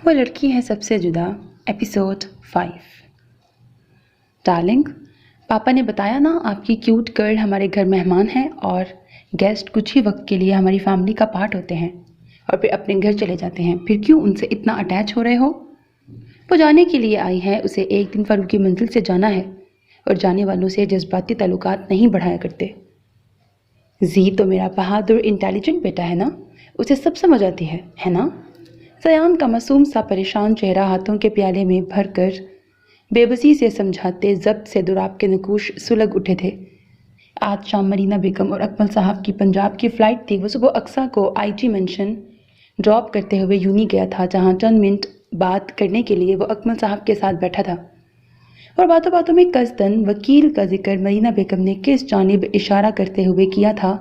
وہ لڑکی ہے سب سے جدا ایپیسوڈ 5۔ ڈارلنگ، پاپا نے بتایا نا آپ کی کیوٹ گرل ہمارے گھر مہمان ہیں اور گیسٹ کچھ ہی وقت کے لیے ہماری فیملی کا پارٹ ہوتے ہیں اور پھر اپنے گھر چلے جاتے ہیں۔ پھر کیوں ان سے اتنا اٹیچ ہو رہے ہو؟ وہ جانے کے لیے آئی ہیں، اسے ایک دن فاروق کی منزل سے جانا ہے اور جانے والوں سے جذباتی تعلقات نہیں بڑھایا کرتے۔ زی تو میرا بہادر انٹیلیجنٹ بیٹا ہے نا، اسے سب سمجھ آتی ہے نا؟ زیان کا معصوم سا پریشان چہرہ ہاتھوں کے پیالے میں بھر کر بے بسی سے سمجھاتے ضبط سے دوراب کے نقوش سلگ اٹھے تھے۔ آج شام مرینا بیگم اور اکمل صاحب کی پنجاب کی فلائٹ تھی۔ وہ صبح اقصیٰ کو آئی ٹی مینشن ڈراپ کرتے ہوئے یونی گیا تھا، جہاں چند منٹ بات کرنے کے لیے وہ اکمل صاحب کے ساتھ بیٹھا تھا، اور باتوں باتوں میں قصداً وکیل کا ذکر مرینا بیگم نے کس جانب اشارہ کرتے ہوئے کیا تھا،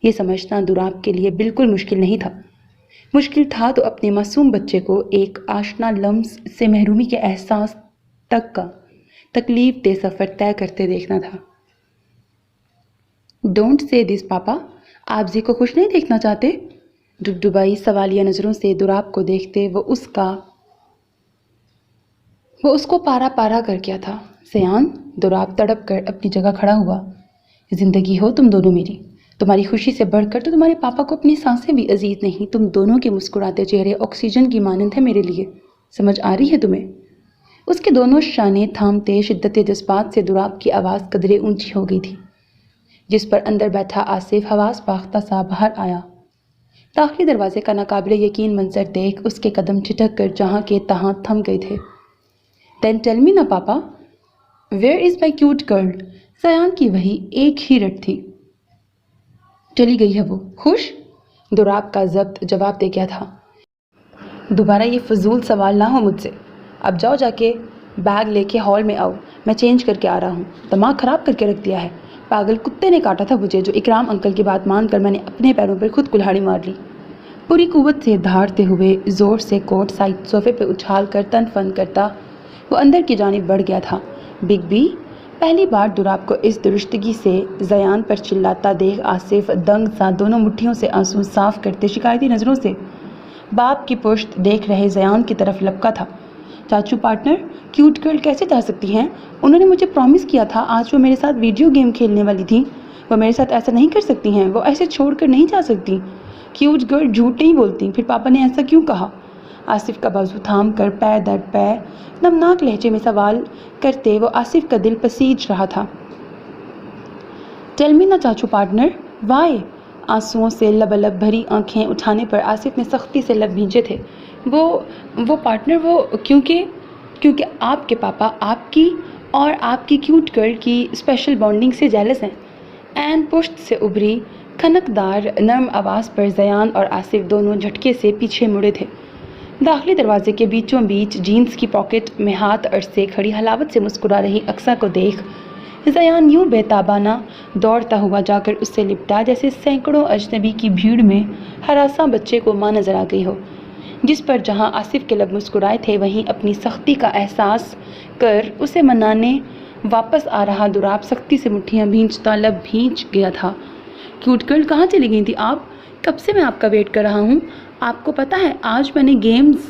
یہ سمجھنا دوراب کے لیے بالکل مشکل نہیں تھا۔ مشکل تھا تو اپنے معصوم بچے کو ایک آشنا لمس سے محرومی کے احساس تک کا تکلیف دہ سفر طے کرتے دیکھنا تھا۔ ڈونٹ سے دس پاپا، آپ زی کو خوش نہیں دیکھنا چاہتے؟ ڈبڈبائی سوالیہ نظروں سے دوراب کو دیکھتے وہ اس کو پارا پارا کر کیا تھا۔ زیان، دوراب تڑپ کر اپنی جگہ کھڑا ہوا۔ زندگی ہو تم دونوں میری، تمہاری خوشی سے بڑھ کر تو تمہارے پاپا کو اپنی سانسیں بھی عزیز نہیں۔ تم دونوں کے مسکراتے چہرے آکسیجن کی مانند ہے میرے لیے، سمجھ آ رہی ہے تمہیں؟ اس کے دونوں شانے تھامتے شدت جذبات سے دوراب کی آواز قدرے اونچی ہو گئی تھی، جس پر اندر بیٹھا آصف حواس باختہ سا باہر آیا۔ داخلی دروازے کا ناقابل یقین منظر دیکھ اس کے قدم ٹھٹک کر جہاں کے تہاں تھم گئے تھے۔ Then tell me نا پاپا، where is my cute girl؟ Ziyan کی وہی ایک ہی رٹ تھی۔ چلی گئی ہے وہ، خوش؟ دوراب کا ضبط جواب دے گیا تھا۔ دوبارہ یہ فضول سوال نہ ہو مجھ سے۔ اب جاؤ، جا کے بیگ لے کے ہال میں آؤ، میں چینج کر کے آ رہا ہوں۔ دماغ خراب کر کے رکھ دیا ہے، پاگل کتے نے کاٹا تھا مجھے جو اکرام انکل کی بات مان کر میں نے اپنے پیروں پر خود کلہاڑی مار لی۔ پوری قوت سے دھاڑتے ہوئے زور سے کوٹ سائڈ صوفے پہ اچھال کر تن فن کرتا وہ اندر کی جانب بڑھ گیا تھا۔ بگ بی، پہلی بار دوراب کو اس درشتگی سے زیان پر چلاتا دیکھ آصف دنگ سا دونوں مٹھیوں سے آنسو صاف کرتے شکایتی نظروں سے باپ کی پشت دیکھ رہے زیان کی طرف لپکا تھا۔ چاچو پارٹنر، کیوٹ گرل کیسے جا سکتی ہیں؟ انہوں نے مجھے پرومس کیا تھا آج وہ میرے ساتھ ویڈیو گیم کھیلنے والی تھیں۔ وہ میرے ساتھ ایسا نہیں کر سکتی ہیں، وہ ایسے چھوڑ کر نہیں جا سکتی۔ کیوٹ گرل جھوٹ نہیں بولتی، پھر پاپا نے ایسا کیوں کہا؟ آصف کا بازو تھام کر پے در پے نمناک لہجے میں سوال کرتے وہ آصف کا دل پسیج رہا تھا۔ ٹیل می نا چاچو پارٹنر، وائی؟ آنسوؤں سے لبالب بھری آنکھیں اٹھانے پر آصف نے سختی سے لب بھینچے تھے۔ وہ پارٹنر، وہ کیونکہ آپ کے پاپا آپ کی اور آپ کی کیوٹ گرل کی اسپیشل بانڈنگ سے جیلس ہیں۔ این پشت سے ابھری کھنکدار نرم آواز پر زیان اور آصف دونوں جھٹکے سے پیچھے مڑے تھے۔ داخلی دروازے کے بیچوں بیچ جینز کی پاکٹ میں ہاتھ اڑسے کھڑی حلاوت سے مسکرا رہی اقصیٰ کو دیکھ زیان یوں بے تابانہ دوڑتا ہوا جا کر اس سے لپٹا جیسے سینکڑوں اجنبی کی بھیڑ میں ہراساں بچے کو ماں نظر آ گئی ہو، جس پر جہاں آصف کے لب مسکرائے تھے وہیں اپنی سختی کا احساس کر اسے منانے واپس آ رہا دوراب سختی سے مٹھیاں بھینچتا لب بھینچ گیا تھا۔ کیوٹ گرل کہاں چلی گئی تھی آپ؟ کب سے میں آپ کا ویٹ کر رہا ہوں۔ آپ کو پتہ ہے آج میں نے گیمز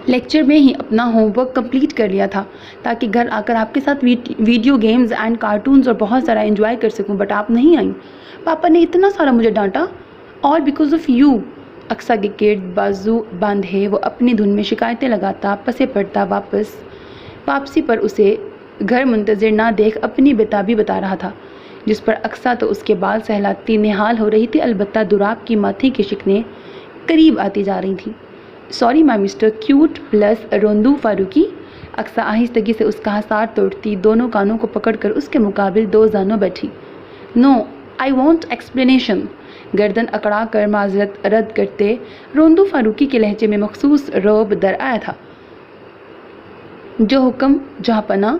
لیکچر میں ہی اپنا ہوم ورک کمپلیٹ کر لیا تھا تاکہ گھر آ کر آپ کے ساتھ ویڈیو گیمز اینڈ کارٹونز اور بہت سارا انجوائے کر سکوں، بٹ آپ نہیں آئیں۔ پاپا نے اتنا سارا مجھے ڈانٹا، all because of you. Aqsa کے گرد بازو باندھے وہ اپنی دھن میں شکایتیں لگاتا پسے پڑتا واپسی پر اسے گھر منتظر نہ دیکھ اپنی بےتابی بتا رہا تھا، جس پر اقصیٰ تو اس کے بال سہلاتی نہال ہو رہی تھی، البتہ دوراب کی ماتھے کی شکنیں قریب آتی جا رہی تھیں۔ Sorry my mister cute plus روندو فاروقی۔ اقصیٰ آہستگی سے اس کا حصار توڑتی دونوں کانوں کو پکڑ کر اس کے مقابل دو زانوں بیٹھی۔ نو، آئی وانٹ ایکسپلینیشن۔ گردن اکڑا کر معذرت رد کرتے روندو فاروقی کے لہجے میں مخصوص رعب در آیا تھا۔ جو حکم جہاں پناہ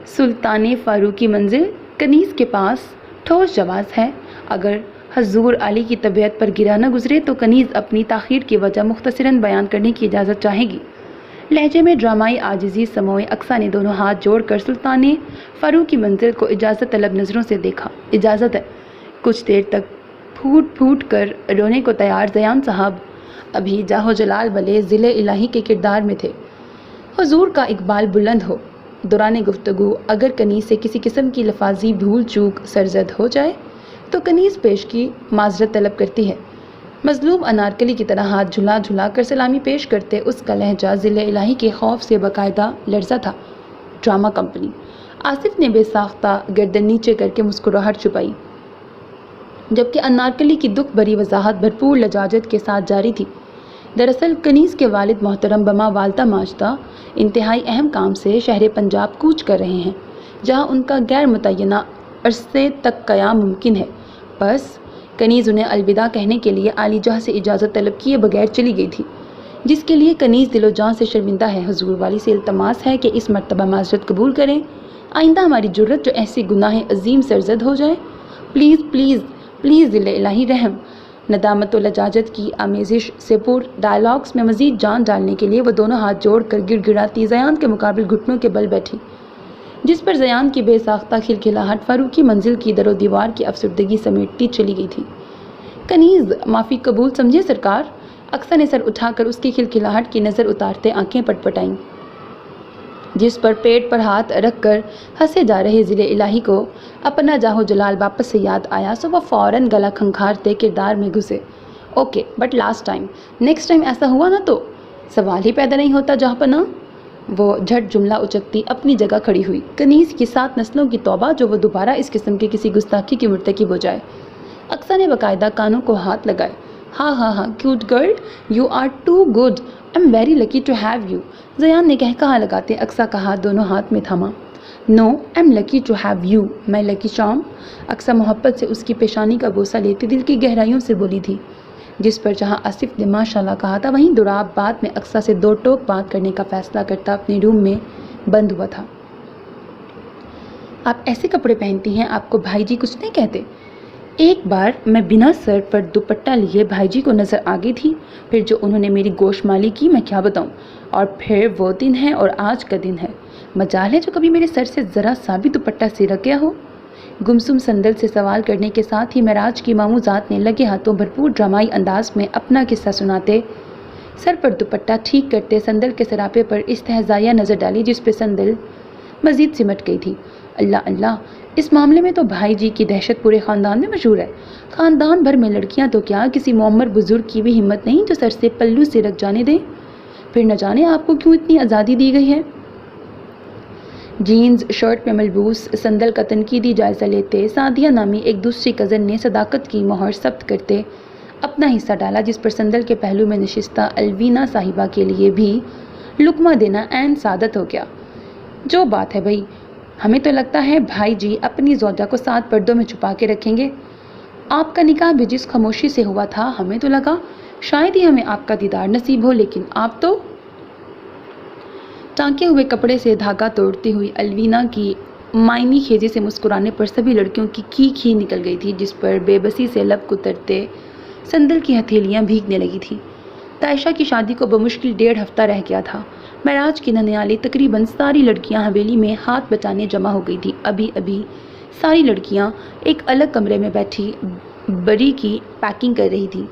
سلطان فاروقی منزل کنیز کے پاس ٹھوس جواز ہے۔ اگر حضور علی کی طبیعت پر گرا نہ گزرے تو کنیز اپنی تاخیر کی وجہ مختصراً بیان کرنے کی اجازت چاہے گی۔ لہجے میں ڈرامائی عاجزی سموئے اقصیٰ نے دونوں ہاتھ جوڑ کر سلطان فاروقی منزل کو اجازت طلب نظروں سے دیکھا۔ اجازت ہے۔ کچھ دیر تک پھوٹ کر رونے کو تیار زیان صاحب ابھی جاہو جلال والے ضلع الہی کے کردار میں تھے۔ حضور کا اقبال بلند ہو۔ دوران گفتگو اگر کنیز سے کسی قسم کی لفاظی بھول چوک سرزد ہو جائے تو کنیز پیش کی معذرت طلب کرتی ہے۔ مظلوم انارکلی کی طرح ہاتھ جھلا جھلا کر سلامی پیش کرتے اس کا لہجہ ضلع الہی کے خوف سے باقاعدہ لرزا تھا۔ Drama company. آصف نے بے ساختہ گردن نیچے کر کے مسکراہٹ چھپائی، جبکہ انارکلی کی دکھ بھری وضاحت بھرپور لجاجت کے ساتھ جاری تھی۔ دراصل کنیز کے والد محترم بما والدہ ماجدہ انتہائی اہم کام سے شہر پنجاب کوچ کر رہے ہیں، جہاں ان کا غیر متعینہ عرصے تک قیام ممکن ہے۔ بس کنیز انہیں الوداع کہنے کے لیے عالی جہاں سے اجازت طلب کیے بغیر چلی گئی تھی، جس کے لیے کنیز دل و جان سے شرمندہ ہے۔ حضور والی سے التماس ہے کہ اس مرتبہ معذرت قبول کریں، آئندہ ہماری جرت جو ایسی گناہ عظیم سرزد ہو جائے۔ پلیز پلیز پلیز ضلع الہی رحم۔ ندامت و لجاجت کی آمیزش سے پر ڈائلاگس میں مزید جان ڈالنے کے لیے وہ دونوں ہاتھ جوڑ کر گڑ گڑاتی زیان کے مقابل گھٹنوں کے بل بیٹھی، جس پر زیان کی بے ساختہ کھلکھلاہٹ فاروقی منزل کی در و دیوار کی افسردگی سمیٹتی چلی گئی تھی۔ کنیز معافی قبول سمجھے سرکار۔ اقصیٰ نے سر اٹھا کر اس کی کھلکھلاہٹ کی نظر اتارتے آنکھیں پٹ پٹائیں، جس پر پیٹ پر ہاتھ رکھ کر ہنسے جا رہے ضلع الہی کو اپنا جاہو جلال واپس سے یاد آیا، سو وہ فوراً گلا کھنکھارتے کردار میں گھسے۔ Okay but last time, next time ایسا ہوا نا تو سوال ہی پیدا نہیں ہوتا جہاں پناہ۔ وہ جھٹ جملہ اچکتی اپنی جگہ کھڑی ہوئی۔ کنیز کی 7 نسلوں کی توبہ جو وہ دوبارہ اس قسم کی کسی گستاخی کی مرتکب ہو جائے۔ اقصیٰ نے باقاعدہ کانوں کو ہاتھ لگائے۔ ہاں cute girl, you are too good, I am very lucky to have you, Zayan نے کہا لگاتے اقصیٰ کا ہاتھ دونوں ہاتھ میں تھاما۔ No, I am lucky to have you, میں لکی شام۔ اقصیٰ محبت سے اس کی پیشانی کا بوسہ لیتی دل کی گہرائیوں سے بولی تھی، جس پر جہاں آصف نے ماشاءاللہ کہا تھا، وہیں دوراب بعد میں اقصیٰ سے 2 ٹوک بات کرنے کا فیصلہ کرتا اپنے روم میں بند ہوا تھا۔ آپ ایسے کپڑے پہنتی ہیں، آپ کو بھائی جی کچھ نہیں کہتے؟ ایک بار میں بنا سر پر دوپٹہ لیے بھائی جی کو نظر آ گئی تھی، پھر جو انہوں نے میری گوشمالی کی میں کیا بتاؤں، اور پھر وہ دن ہے اور آج کا دن ہے، مجال ہے جو کبھی میرے سر سے ذرا سا بھی دوپٹہ سرک گیا ہو۔ گمسم سندل سے سوال کرنے کے ساتھ ہی معراج کی ماموزات نے لگے ہاتھوں بھرپور ڈرامائی انداز میں اپنا قصہ سناتے سر پر دوپٹہ ٹھیک کرتے سندل کے سراپے پر استہزائیہ نظر ڈالی، جس پہ سندل مزید سمٹ گئی تھی۔ اللہ اللہ، اس معاملے میں تو بھائی جی کی دہشت پورے خاندان میں مشہور ہے۔ خاندان بھر میں لڑکیاں تو کیا، کسی معمر بزرگ کی بھی ہمت نہیں جو سر سے پلو سے رکھ جانے دیں۔ پھر نہ جانے آپ کو کیوں اتنی آزادی دی گئی ہے۔ جینز شرٹ میں ملبوس سندل کا تنقیدی جائزہ لیتے سعدیہ نامی ایک دوسری کزن نے صداقت کی مہر ثبت کرتے اپنا حصہ ڈالا، جس پر سندل کے پہلو میں نشستہ الوینا صاحبہ کے لیے بھی لقمہ دینا عین سعادت ہو گیا۔ جو بات ہے بھائی، ہمیں تو لگتا ہے بھائی جی اپنی زوجہ کو 7 پردوں میں چھپا کے رکھیں گے۔ آپ کا نکاح بھی جس خاموشی سے ہوا تھا، ہمیں تو لگا شاید ہی ہمیں آپ کا دیدار نصیب ہو، لیکن آپ تو۔ ٹانکے ہوئے کپڑے سے دھاگا توڑتی ہوئی الوینا کی مائمی خیزی سے مسکرانے پر سبھی لڑکیوں کی کھی نکل گئی تھی، جس پر بے بسی سے لب کترتے سندل کی ہتھیلیاں بھیگنے لگی تھیں۔ تائشہ کی شادی کو بمشکل 1.5 ہفتہ رہ گیا تھا۔ معراج کی ننیالی تقریباً ساری لڑکیاں حویلی میں ہاتھ بچانے جمع ہو گئی تھی۔ ابھی ساری لڑکیاں ایک الگ کمرے میں بیٹھی بری کی پیکنگ کر رہی تھی،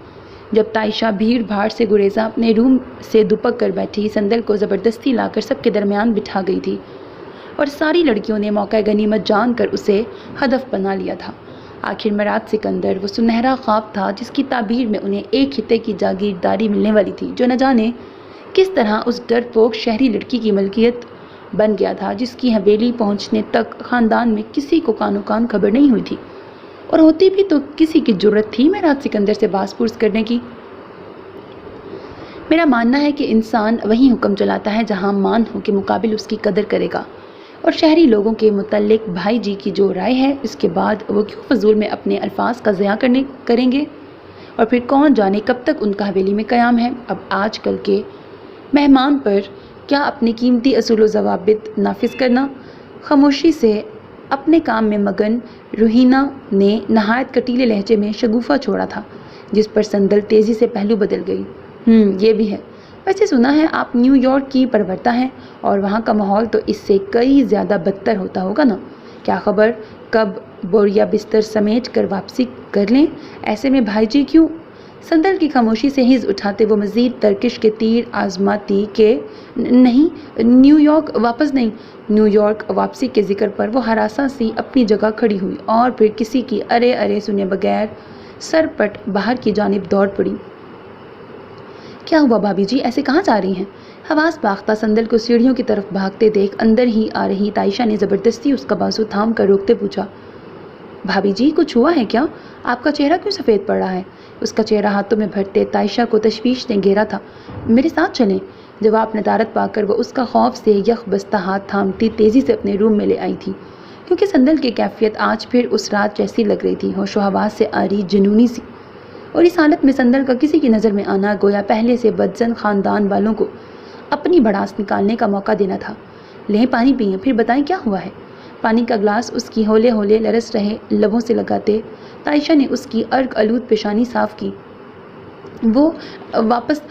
جب تائشہ بھیڑ بھاڑ سے گریزاں اپنے روم سے دپک کر بیٹھی سندل کو زبردستی لا کر سب کے درمیان بٹھا گئی تھی، اور ساری لڑکیوں نے موقع غنیمت جان کر اسے ہدف بنا لیا تھا۔ آخر معراج سکندر وہ سنہرا خواب تھا جس کی تعبیر میں انہیں ایک خطے کی جاگیرداری ملنے والی تھی، جو نہ جانے کس طرح اس ڈرپوک شہری لڑکی کی ملکیت بن گیا تھا، جس کی حویلی پہنچنے تک خاندان میں کسی کو کانو کان خبر نہیں ہوئی تھی، اور ہوتی بھی تو کسی کی جرت تھی معراج سکندر سے باز پرس کرنے کی۔ میرا ماننا ہے کہ انسان وہیں حکم چلاتا ہے جہاں مان ہو کہ مقابل اس کی قدر کرے گا، اور شہری لوگوں کے متعلق بھائی جی کی جو رائے ہے، اس کے بعد وہ کیوں فضول میں اپنے الفاظ کا ضیاع کریں گے، اور پھر کون جانے کب تک ان کا حویلی میں قیام ہے۔ اب آج کل کے مہمان پر کیا اپنے قیمتی اصول و ضوابط نافذ کرنا۔ خاموشی سے اپنے کام میں مگن روحینہ نے نہایت کٹیلے لہجے میں شگوفہ چھوڑا تھا، جس پر سندل تیزی سے پہلو بدل گئی۔ یہ بھی ہے، ویسے سنا ہے آپ نیو یارک کی پرورتا ہیں، اور وہاں کا ماحول تو اس سے کئی زیادہ بدتر ہوتا ہوگا نا۔ کیا خبر کب بوریا بستر سمیٹ کر واپسی کر لیں۔ ایسے میں بھائی جی کیوں؟ संदल की खामोशी से हिज उठाते वो मजीद तर्किश के तीर आजमाती कि नहीं, न्यूयॉर्क वापस नहीं। न्यूयॉर्क वापसी के जिक्र पर वो हरासा सी अपनी जगह खड़ी हुई और फिर किसी की अरे अरे सुने बगैर सरपट बाहर की जानिब दौड़ पड़ी। क्या हुआ भाभी जी, ऐसे कहाँ जा रही हैं? हवास बाख्ता संदल को सीढ़ियों की तरफ भागते देख अंदर ही आ रही ताइशा ने ज़बरदस्ती उसका बाजू थाम कर रोकते पूछा, भाभी जी कुछ हुआ है क्या? आपका चेहरा क्यों सफ़ेद पड़ रहा है? उसका चेहरा हाथों में भरते ताइशा को तशवीश ने घेरा था। मेरे साथ चलें। जवाब नदारत पाकर वह उसका खौफ से यख बस्ता हाथ थामती तेज़ी से अपने रूम में ले आई थी, क्योंकि संदल की कैफियत आज फिर उस रात जैसी लग रही थी, होशो हवास से आ रही जुनूनी सी। और इस हालत में संदल का किसी की नज़र में आना गोया पहले से बदजन ख़ानदान वालों को अपनी भड़ास निकालने का मौका देना था। लें पानी पिए, फिर बताएं क्या हुआ है। पानी का ग्लास उसकी हौले हौले लरस रहे लबों से लगाते ताइशा ने उसकी अर्क आलूद पेशानी साफ की। वो वापस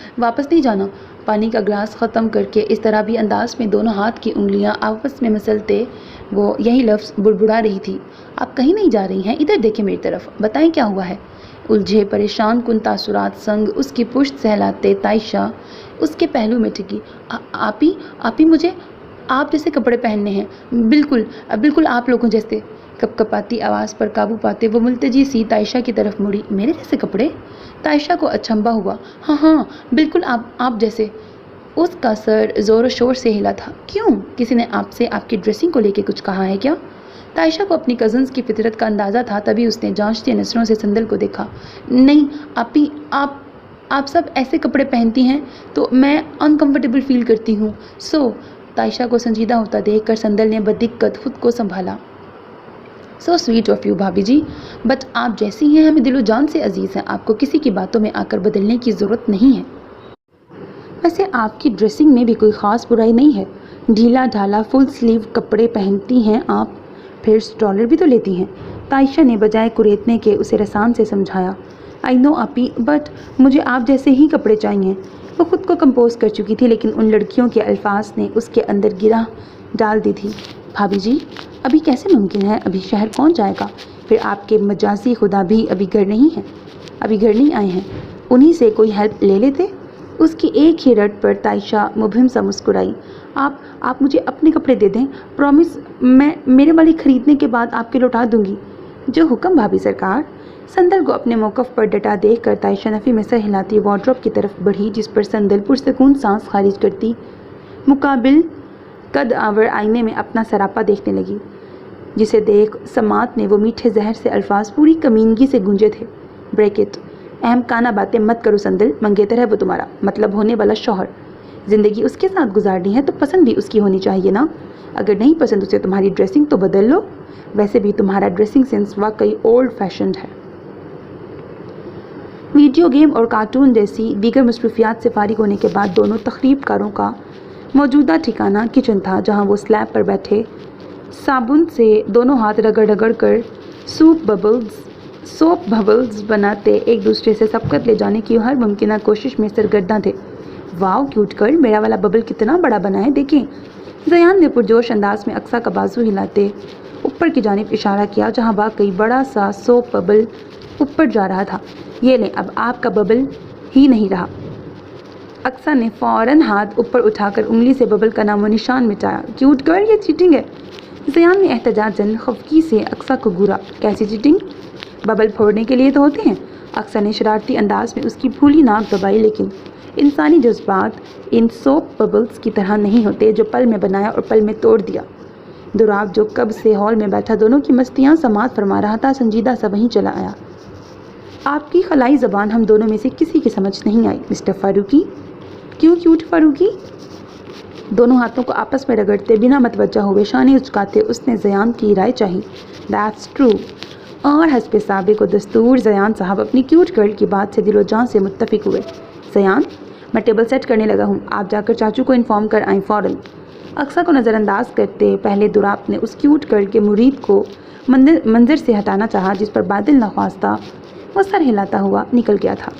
नहीं जाना। पानी का ग्लास ख़त्म करके इस तरह भी अंदाज में दोनों हाथ की उंगलियां आपस में मसलते वो यही लफ्ज़ बुड़बुड़ा रही थी, आप कहीं नहीं जा रही हैं, इधर देखें मेरी तरफ, बताएं क्या हुआ है। उलझे परेशान कुन तासुरात संग उसकी पुश्त सहलाते ताइशा उसके पहलू में टिकी। आप ही मुझे आप जैसे कपड़े पहनने हैं, बिल्कुल आप लोगों जैसे। कपकपाती आवाज़ पर काबू पाते वो मुल्तजी सी ताइशा की तरफ मुड़ी। मेरे जैसे कपड़े? ताइशा को अचंभा हुआ। हाँ बिल्कुल आप जैसे। उसका सर ज़ोर शोर से हिला था। क्यों, किसी ने आपसे आपकी ड्रेसिंग को लेके कुछ कहा है क्या? ताइशा को अपनी कज़न्स की फितरत का अंदाज़ा था, तभी उसने जांचती नज़रों से संदल को देखा। नहीं आप सब ऐसे कपड़े पहनती हैं तो मैं अनकंफर्टेबल फील करती हूँ। ताइशा को संजीदा होता देखकर संदल ने बदिक्कत खुद को संभाला। सो स्वीट ऑफ यू भाभी जी, बट आप जैसी हैं हमें दिलो जान से अजीज़ हैं, आपको किसी की बातों में आकर बदलने की ज़रूरत नहीं है। वैसे आपकी ड्रेसिंग में भी कोई ख़ास बुराई नहीं है, ढीला ढाला फुल स्लीव कपड़े पहनती हैं आप, फिर स्टॉलर भी तो लेती हैं। ताइशा ने बजाय कुरेदने के उसे रसान से समझाया। आई नो आपी, बट मुझे आप जैसे ही कपड़े चाहिए। वो खुद को कंपोज कर चुकी थी, लेकिन उन लड़कियों के अल्फाज ने उसके अंदर गिरा डाल दी थी। भाभी जी अभी कैसे मुमकिन है, अभी शहर कौन जाएगा, फिर आपके मजाजी खुदा भी अभी घर नहीं आए हैं, उन्हीं से कोई हेल्प ले लेते। उसकी एक ही रट पर ताइशा मुबहिम सा मुस्कुराई। आप मुझे अपने कपड़े दे दें, प्रॉमिस मैं मेरे वाली खरीदने के बाद आपके लौटा दूंगी। जो हुक्म भाभी सरकार। संदल को अपने मौक़िफ़ पर डटा देखकर ताइशा नफ़ी में सर हिलाती वार्डरोब की तरफ बढ़ी, जिस पर संदल पुरसकून सांस खारिज करती मुकाबिल कद आवर आईने में अपना सरापा देखने लगी, जिसे देख समात में वो मीठे जहर से अल्फाज पूरी कमीनगी से गूंजे थे। ब्रेकेट, अहम काना बातें मत करो संदल, मंगेतर है वो तुम्हारा मतलब होने वाला शौहर। ज़िंदगी उसके साथ गुजारनी है तो पसंद भी उसकी होनी चाहिए ना। अगर नहीं पसंद उसे तुम्हारी ड्रेसिंग तो बदल लो। वैसे भी तुम्हारा ड्रेसिंग सेंस वाकई ओल्ड फैशन्ड है। वीडियो गेम और कार्टून जैसी दीगर मसरूफियात से फारिग होने के बाद दोनों तखरीबकारों का मौजूदा ठिकाना किचन था, जहां वो स्लैब पर बैठे साबुन से दोनों हाथ रगड़ कर सोप बबल्स बनाते एक दूसरे से सबकत ले जाने की हर मुमकिन कोशिश में सरगर्दा थे। वाओ क्यूट गर्ल, मेरा वाला बबल कितना बड़ा बना है, देखें। ज़यान ने पुरजोश अंदाज में अक्सा का बाजू हिलाते ऊपर की जानिब इशारा किया, जहां वाकई बड़ा सा सोप बबल ऊपर जा रहा था। ये लें, अब आपका बबल ही नहीं रहा। अक्सा ने फ़ौरन हाथ ऊपर उठाकर उंगली से बबल का नामो निशान मिटाया। क्यूट गर्ल, ये चीटिंग है। ज़यान ने एहतजाजन खफकी से अक्सा को घूरा। कैसी चीटिंग? बबल फोड़ने के लिए तो होते हैं। अक्सा ने शरारती अंदाज में उसकी फूली नाक दबाई, लेकिन इंसानी जज्बात इन सोप बबल्स की तरह नहीं होते जो पल में बनाया और पल में तोड़ दिया। दुराब जो कब से हॉल में बैठा दोनों की मस्तियाँ समात फरमा रहा था, संजीदा सा वहीं चला आया। आपकी खलाई ज़बान हम दोनों में से किसी की समझ नहीं आई मिस्टर फारूकी। क्यों क्यूट फारूकी? दोनों हाथों को आपस में रगड़ते बिना मतवज्जा हुए शाने उचकाते उसने ज़यान की राय चाही। That's true. और हस्ब साबिक़ व दस्तूर ज़यान साहब अपनी क्यूट गर्ल की बात से दिलो जान से मुत्तफिक हुए। ज़यान, मैं टेबल सेट करने लगा हूँ, आप जाकर चाचू को इन्फॉर्म कर आएँ फ़ौरन। अक्सा को नज़रअंदाज करते पहले दुराब ने उस क्यूट गर्ल के मुरीद को मंजर से हटाना चाहा, जिस पर बादल नख्वास्ता वो सर हिलाता हुआ निकल गया था,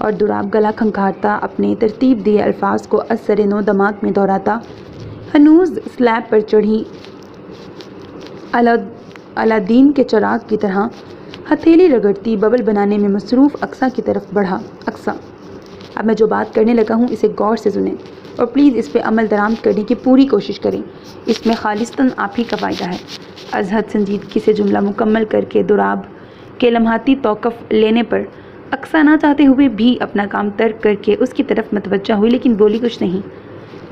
और दुराब गला खंखारता अपने तरतीब दिए अल्फाज को असर नो दिमाग में दोहराता हनूज स्लैब पर चढ़ी अलादीन के चिराग की तरह ہتھیلی رگڑتی ببل بنانے میں مصروف اقصیٰ کی طرف بڑھا۔ اقصیٰ، اب میں جو بات کرنے لگا ہوں اسے غور سے سنیں اور پلیز اس پہ عمل درآمد کرنے کی پوری کوشش کریں۔ اس میں خالصتاً آپ ہی کا فائدہ ہے۔ از حد سنجیدگی سے جملہ مکمل کر کے دوراب کے لمحاتی توقف لینے پر اقصیٰ نہ چاہتے ہوئے بھی اپنا کام ترک کر کے اس کی طرف متوجہ ہوئی، لیکن بولی کچھ نہیں۔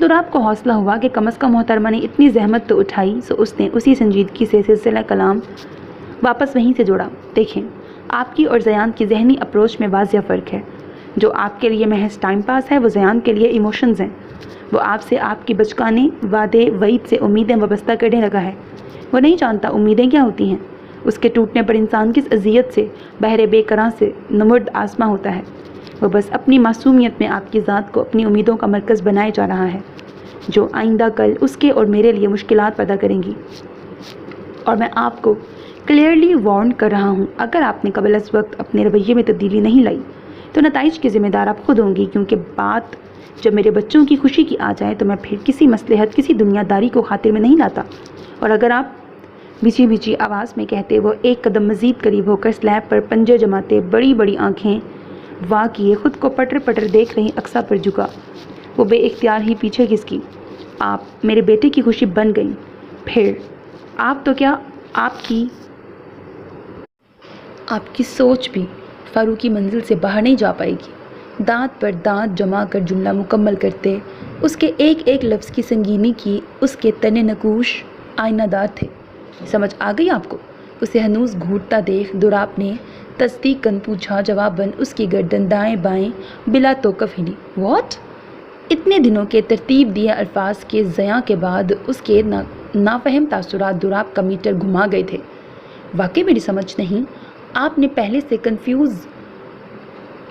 دوراب کو حوصلہ ہوا کہ کم از کم محترمہ نے اتنی زحمت تو اٹھائی، سو اس نے اسی سنجیدگی سے سلسلہ کلام واپس وہیں سے جوڑا۔ دیکھیں، آپ کی اور زیان کی ذہنی اپروچ میں واضح فرق ہے۔ جو آپ کے لیے محض ٹائم پاس ہے وہ زیان کے لیے ایموشنز ہیں۔ وہ آپ سے آپ کی بچکانے وعدے وعید سے امیدیں وابستہ کرنے لگا ہے۔ وہ نہیں جانتا امیدیں کیا ہوتی ہیں، اس کے ٹوٹنے پر انسان کس اذیت سے بحر بے قراں سے نمرد آسماں ہوتا ہے۔ وہ بس اپنی معصومیت میں آپ کی ذات کو اپنی امیدوں کا مرکز بنائے جا رہا ہے، جو آئندہ کل اس کے اور میرے لیے مشکلات پیدا کریں گی۔ اور میں آپ کو کلیئرلی وارن کر رہا ہوں، اگر آپ نے قبل از وقت اپنے رویے میں تبدیلی نہیں لائی تو نتائج کی ذمہ دار آپ خود ہوں گی، کیونکہ بات جب میرے بچوں کی خوشی کی آ جائے تو میں پھر کسی مصلحت، کسی دنیا داری کو خاطر میں نہیں لاتا۔ اور اگر آپ بیچی بیچی آواز میں کہتے، وہ ایک قدم مزید قریب ہو کر سلیب پر پنجے جماتے بڑی بڑی آنکھیں واہ کیے خود کو پٹر پٹر دیکھ رہی اقصیٰ پر جھکا۔ وہ بے اختیار ہی پیچھے کھسکی۔ آپ میرے بیٹے کی خوشی بن گئیں، پھر آپ تو کیا، آپ کی سوچ بھی فاروقی منزل سے باہر نہیں جا پائے گی۔ دانت پر دانت جما کر جملہ مکمل کرتے اس کے ایک ایک لفظ کی سنگینی کی اس کے تنے نقوش آئینہ دار تھے۔ سمجھ آ گئی آپ کو؟ اسے ہنوز گھوٹتا دیکھ دوراب نے تصدیق کن پوچھا۔ جواباً اس کی گردن دائیں بائیں بلا توقف ہلی۔ واٹ؟ اتنے دنوں کے ترتیب دیے الفاظ کے ضیاع کے بعد اس کے نافہم تاثرات دوراب کا میٹر گھما گئے تھے۔ واقعی میری سمجھ نہیں، آپ نے پہلے سے کنفیوز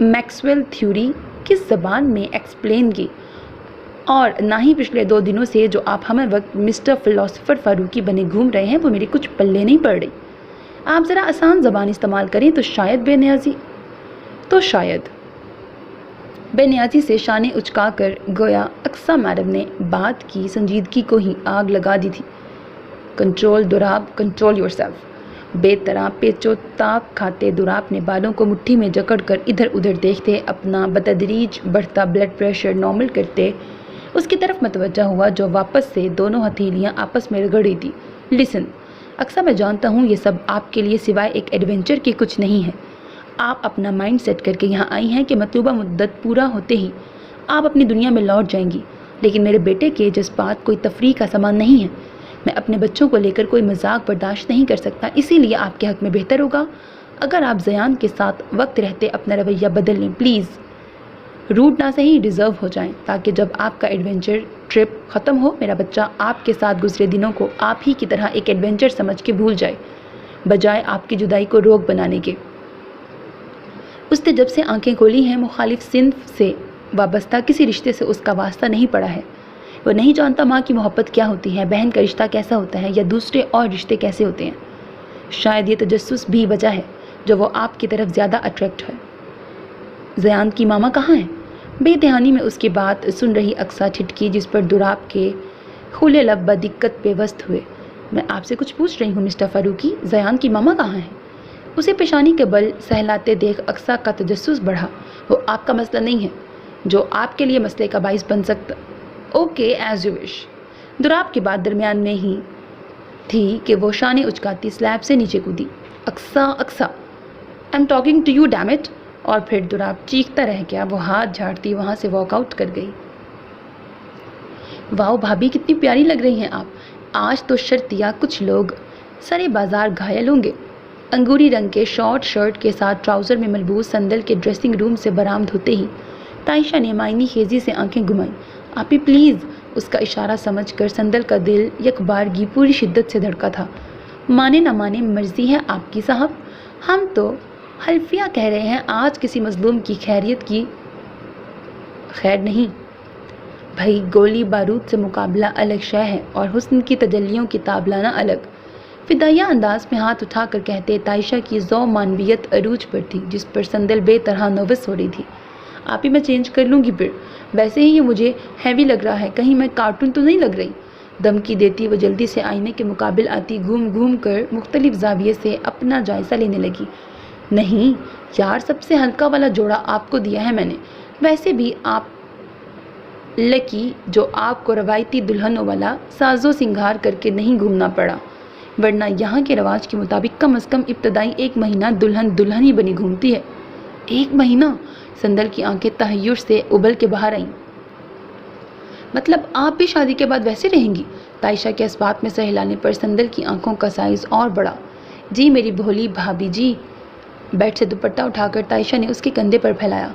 میکسویل تھیوری کس زبان میں ایکسپلین کی، اور نہ ہی پچھلے 2 دنوں سے جو آپ ہمیں وقت مسٹر فلاسفر فاروقی بنے گھوم رہے ہیں وہ میری کچھ پلے نہیں پڑ رہی۔ آپ ذرا آسان زبان استعمال کریں تو شاید بے نیازی سے شانے اچکا کر گویا اقصیٰ میڈم نے بات کی سنجیدگی کو ہی آگ لگا دی تھی۔ Control Dorab, control your self. بے طرح پیچو تاپ کھاتے دوراب نے بالوں کو مٹھی میں جکڑ کر ادھر ادھر دیکھتے اپنا بتدریج بڑھتا بلڈ پریشر نارمل کرتے اس کی طرف متوجہ ہوا، جو واپس سے دونوں ہتھیلیاں آپس میں رگڑ رہی تھی۔ لسن اقصیٰ، میں جانتا ہوں یہ سب آپ کے لیے سوائے ایک ایڈونچر کے کچھ نہیں ہے۔ آپ اپنا مائنڈ سیٹ کر کے یہاں آئی ہیں کہ مطلوبہ مدت پورا ہوتے ہی آپ اپنی دنیا میں لوٹ جائیں گی، لیکن میرے بیٹے کے جذبات کوئی تفریح کا سامان نہیں ہے۔ میں اپنے بچوں کو لے کر کوئی مذاق برداشت نہیں کر سکتا، اسی لیے آپ کے حق میں بہتر ہوگا اگر آپ زیان کے ساتھ وقت رہتے اپنا رویہ بدل لیں۔ پلیز روٹ نہ صحیح ڈیزرو ہو جائیں، تاکہ جب آپ کا ایڈونچر ٹرپ ختم ہو میرا بچہ آپ کے ساتھ گزرے دنوں کو آپ ہی کی طرح ایک ایڈونچر سمجھ کے بھول جائے، بجائے آپ کی جدائی کو روک بنانے کے۔ اس نے جب سے آنکھیں کھولی ہیں مخالف صنف سے وابستہ کسی رشتے سے اس کا واسطہ نہیں پڑا ہے۔ وہ نہیں جانتا ماں کی محبت کیا ہوتی ہے، بہن کا رشتہ کیسا ہوتا ہے، یا دوسرے اور رشتے کیسے ہوتے ہیں۔ شاید یہ تجسس بھی وجہ ہے جو وہ آپ کی طرف زیادہ اٹریکٹ ہے۔ زیان کی ماما کہاں ہیں؟ بے دہانی میں اس کی بات سن رہی اقصیٰ ٹھٹکی، جس پر دوراب کے کھلے لب بدقت پیوست ہوئے۔ میں آپ سے کچھ پوچھ رہی ہوں مسٹر فاروقی، زیان کی ماما کہاں ہیں؟ اسے پیشانی کے بل سہلاتے دیکھ اقصیٰ کا تجسس بڑھا۔ وہ آپ کا مسئلہ نہیں ہے جو آپ کے لیے مسئلے کا باعث بن سکتا۔ Okay as you wish. Dorab کی بات درمیان میں ہی تھی کہ وہ شانے اچکاتی سلیب سے نیچے کودی۔ Aqsa I am talking to you damn it. اور پھر دوراب چیختا رہ گیا۔ وہ ہاتھ جھاڑتی وہاں سے واک آؤٹ کر گئی۔ واؤ بھابھی، کتنی پیاری لگ رہی ہیں آپ۔ آج تو شرطیا کچھ لوگ سرے بازار گھائل ہوں گے۔ انگوری رنگ کے شارٹ شرٹ کے ساتھ ٹراؤزر میں ملبوس سندل کے ڈریسنگ روم سے برآمد ہوتے ہی تائشہ نے معنی خیزی سے آنکھیں گھمائیں۔ آپی پلیز، اس کا اشارہ سمجھ کر سندل کا دل یک بارگی پوری شدت سے دھڑکا تھا۔ مانے نہ مانے مرضی ہے آپ کی صاحب، ہم تو حلفیہ کہہ رہے ہیں آج کسی مظلوم کی خیریت کی خیر نہیں۔ بھائی گولی بارود سے مقابلہ الگ شے ہے اور حسن کی تجلیوں کی تابلانہ الگ۔ فدائیہ انداز میں ہاتھ اٹھا کر کہتے تائشہ کی ذو معنویت عروج پر تھی، جس پر سندل بے طرح نوس ہو رہی تھی۔ آپ ہی میں چینج کر لوں گی پھر، ویسے ہی یہ مجھے ہیوی لگ رہا ہے، کہیں میں کارٹون تو نہیں لگ رہی۔ دھمکی دیتی وہ جلدی سے آئینے کے مقابل آتی گھوم گھوم کر مختلف زاویے سے اپنا جائزہ لینے لگی۔ نہیں यार, सबसे हल्का वाला जोड़ा आपको दिया है मैंने। वैसे भी आप लकी जो आपको रवायती दुल्हनों वाला साजो सिंगार करके नहीं घूमना पड़ा, वरना यहाँ के रवाज के मुताबिक कम से कम इब्तदाई 1 महीना दुल्हन दुल्हन ही बनी घूमती है। 1 महीना? संदल की आंखें तहय्युर से उबल के बाहर आईं। मतलब आप भी शादी के बाद वैसे रहेंगी? तायशा के इस बात में सर हिलाने पर संदल की आंखों का साइज और बढ़ा। जी मेरी भोली भाभी जी। बेड से दुपट्टा उठाकर तायशा ने उसके कंधे पर फैलाया।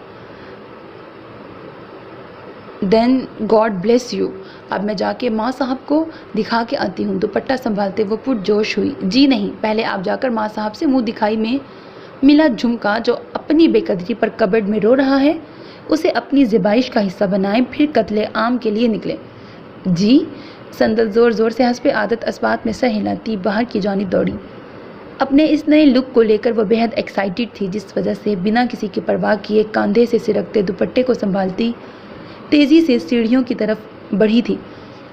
Then God bless you. अब मैं जाके माँ साहब को दिखा के आती हूँ। दुपट्टा संभालते वो पुरजोश हुई। जी नहीं, पहले आप जाकर माँ साहब से मुंह दिखाई में मिला झुमका जो अपनी बेकदरी पर कबर्ड में रो रहा है उसे अपनी ज़िबाइश का हिस्सा बनाएं, फिर कत्ले आम के लिए निकले। जी? संदल ज़ोर ज़ोर से हंस पे आदत अस्बात में सर हिलाती बाहर की जानिब दौड़ी। अपने इस नए लुक को लेकर वह बेहद एक्साइटेड थी, जिस वजह से बिना किसी की परवाह किए कंधे से सिरकते दुपट्टे को संभालती तेज़ी से सीढ़ियों की तरफ बढ़ी थी।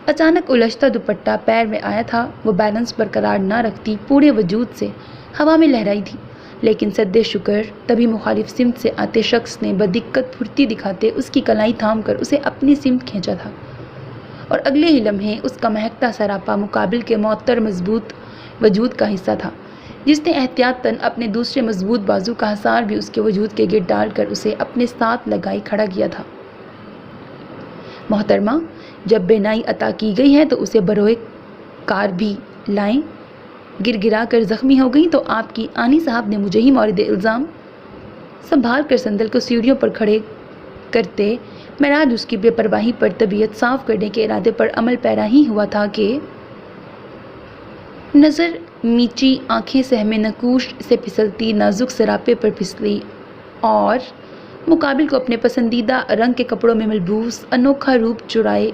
अचानक उलझता दुपट्टा पैर में आया था। वो बैलेंस बरकरार न रखती पूरे वजूद से हवा में लहराई थी, लेकिन सद्दे शुक्र तभी मुखालिफ सिमत से आते शख्स ने बदिक्कत फुर्ती दिखाते उसकी कलाई थाम कर उसे अपनी सिमत खींचा था, और अगले ही लम्हे उसका महकता सरापा मुकाबिल के मौतर मजबूत वजूद का हिस्सा था, जिसने एहतियातन अपने दूसरे मजबूत बाजू का हसार भी उसके वजूद के गिर्द डालकर उसे अपने साथ लगाई खड़ा किया था। मोहतरमा, जब बेनाई अता की गई है तो उसे बरोए कार भी लाएं। गिरगिरा कर ज़ख्मी हो गई तो आपकी आनी साहब ने मुझे ही मौरिद इल्ज़ाम। संभाल कर संदल को सीढ़ियों पर खड़े करते महराज उसकी बेपरवाही पर तबीयत साफ करने के इरादे पर अमल पैरा ही हुआ था कि नज़र मीची आंखें सहमे नकूश से फिसलती नाजुक सरापे पर फिसली और मुकाबिल को अपने पसंदीदा रंग के कपड़ों में मलबूस अनोखा रूप चुराए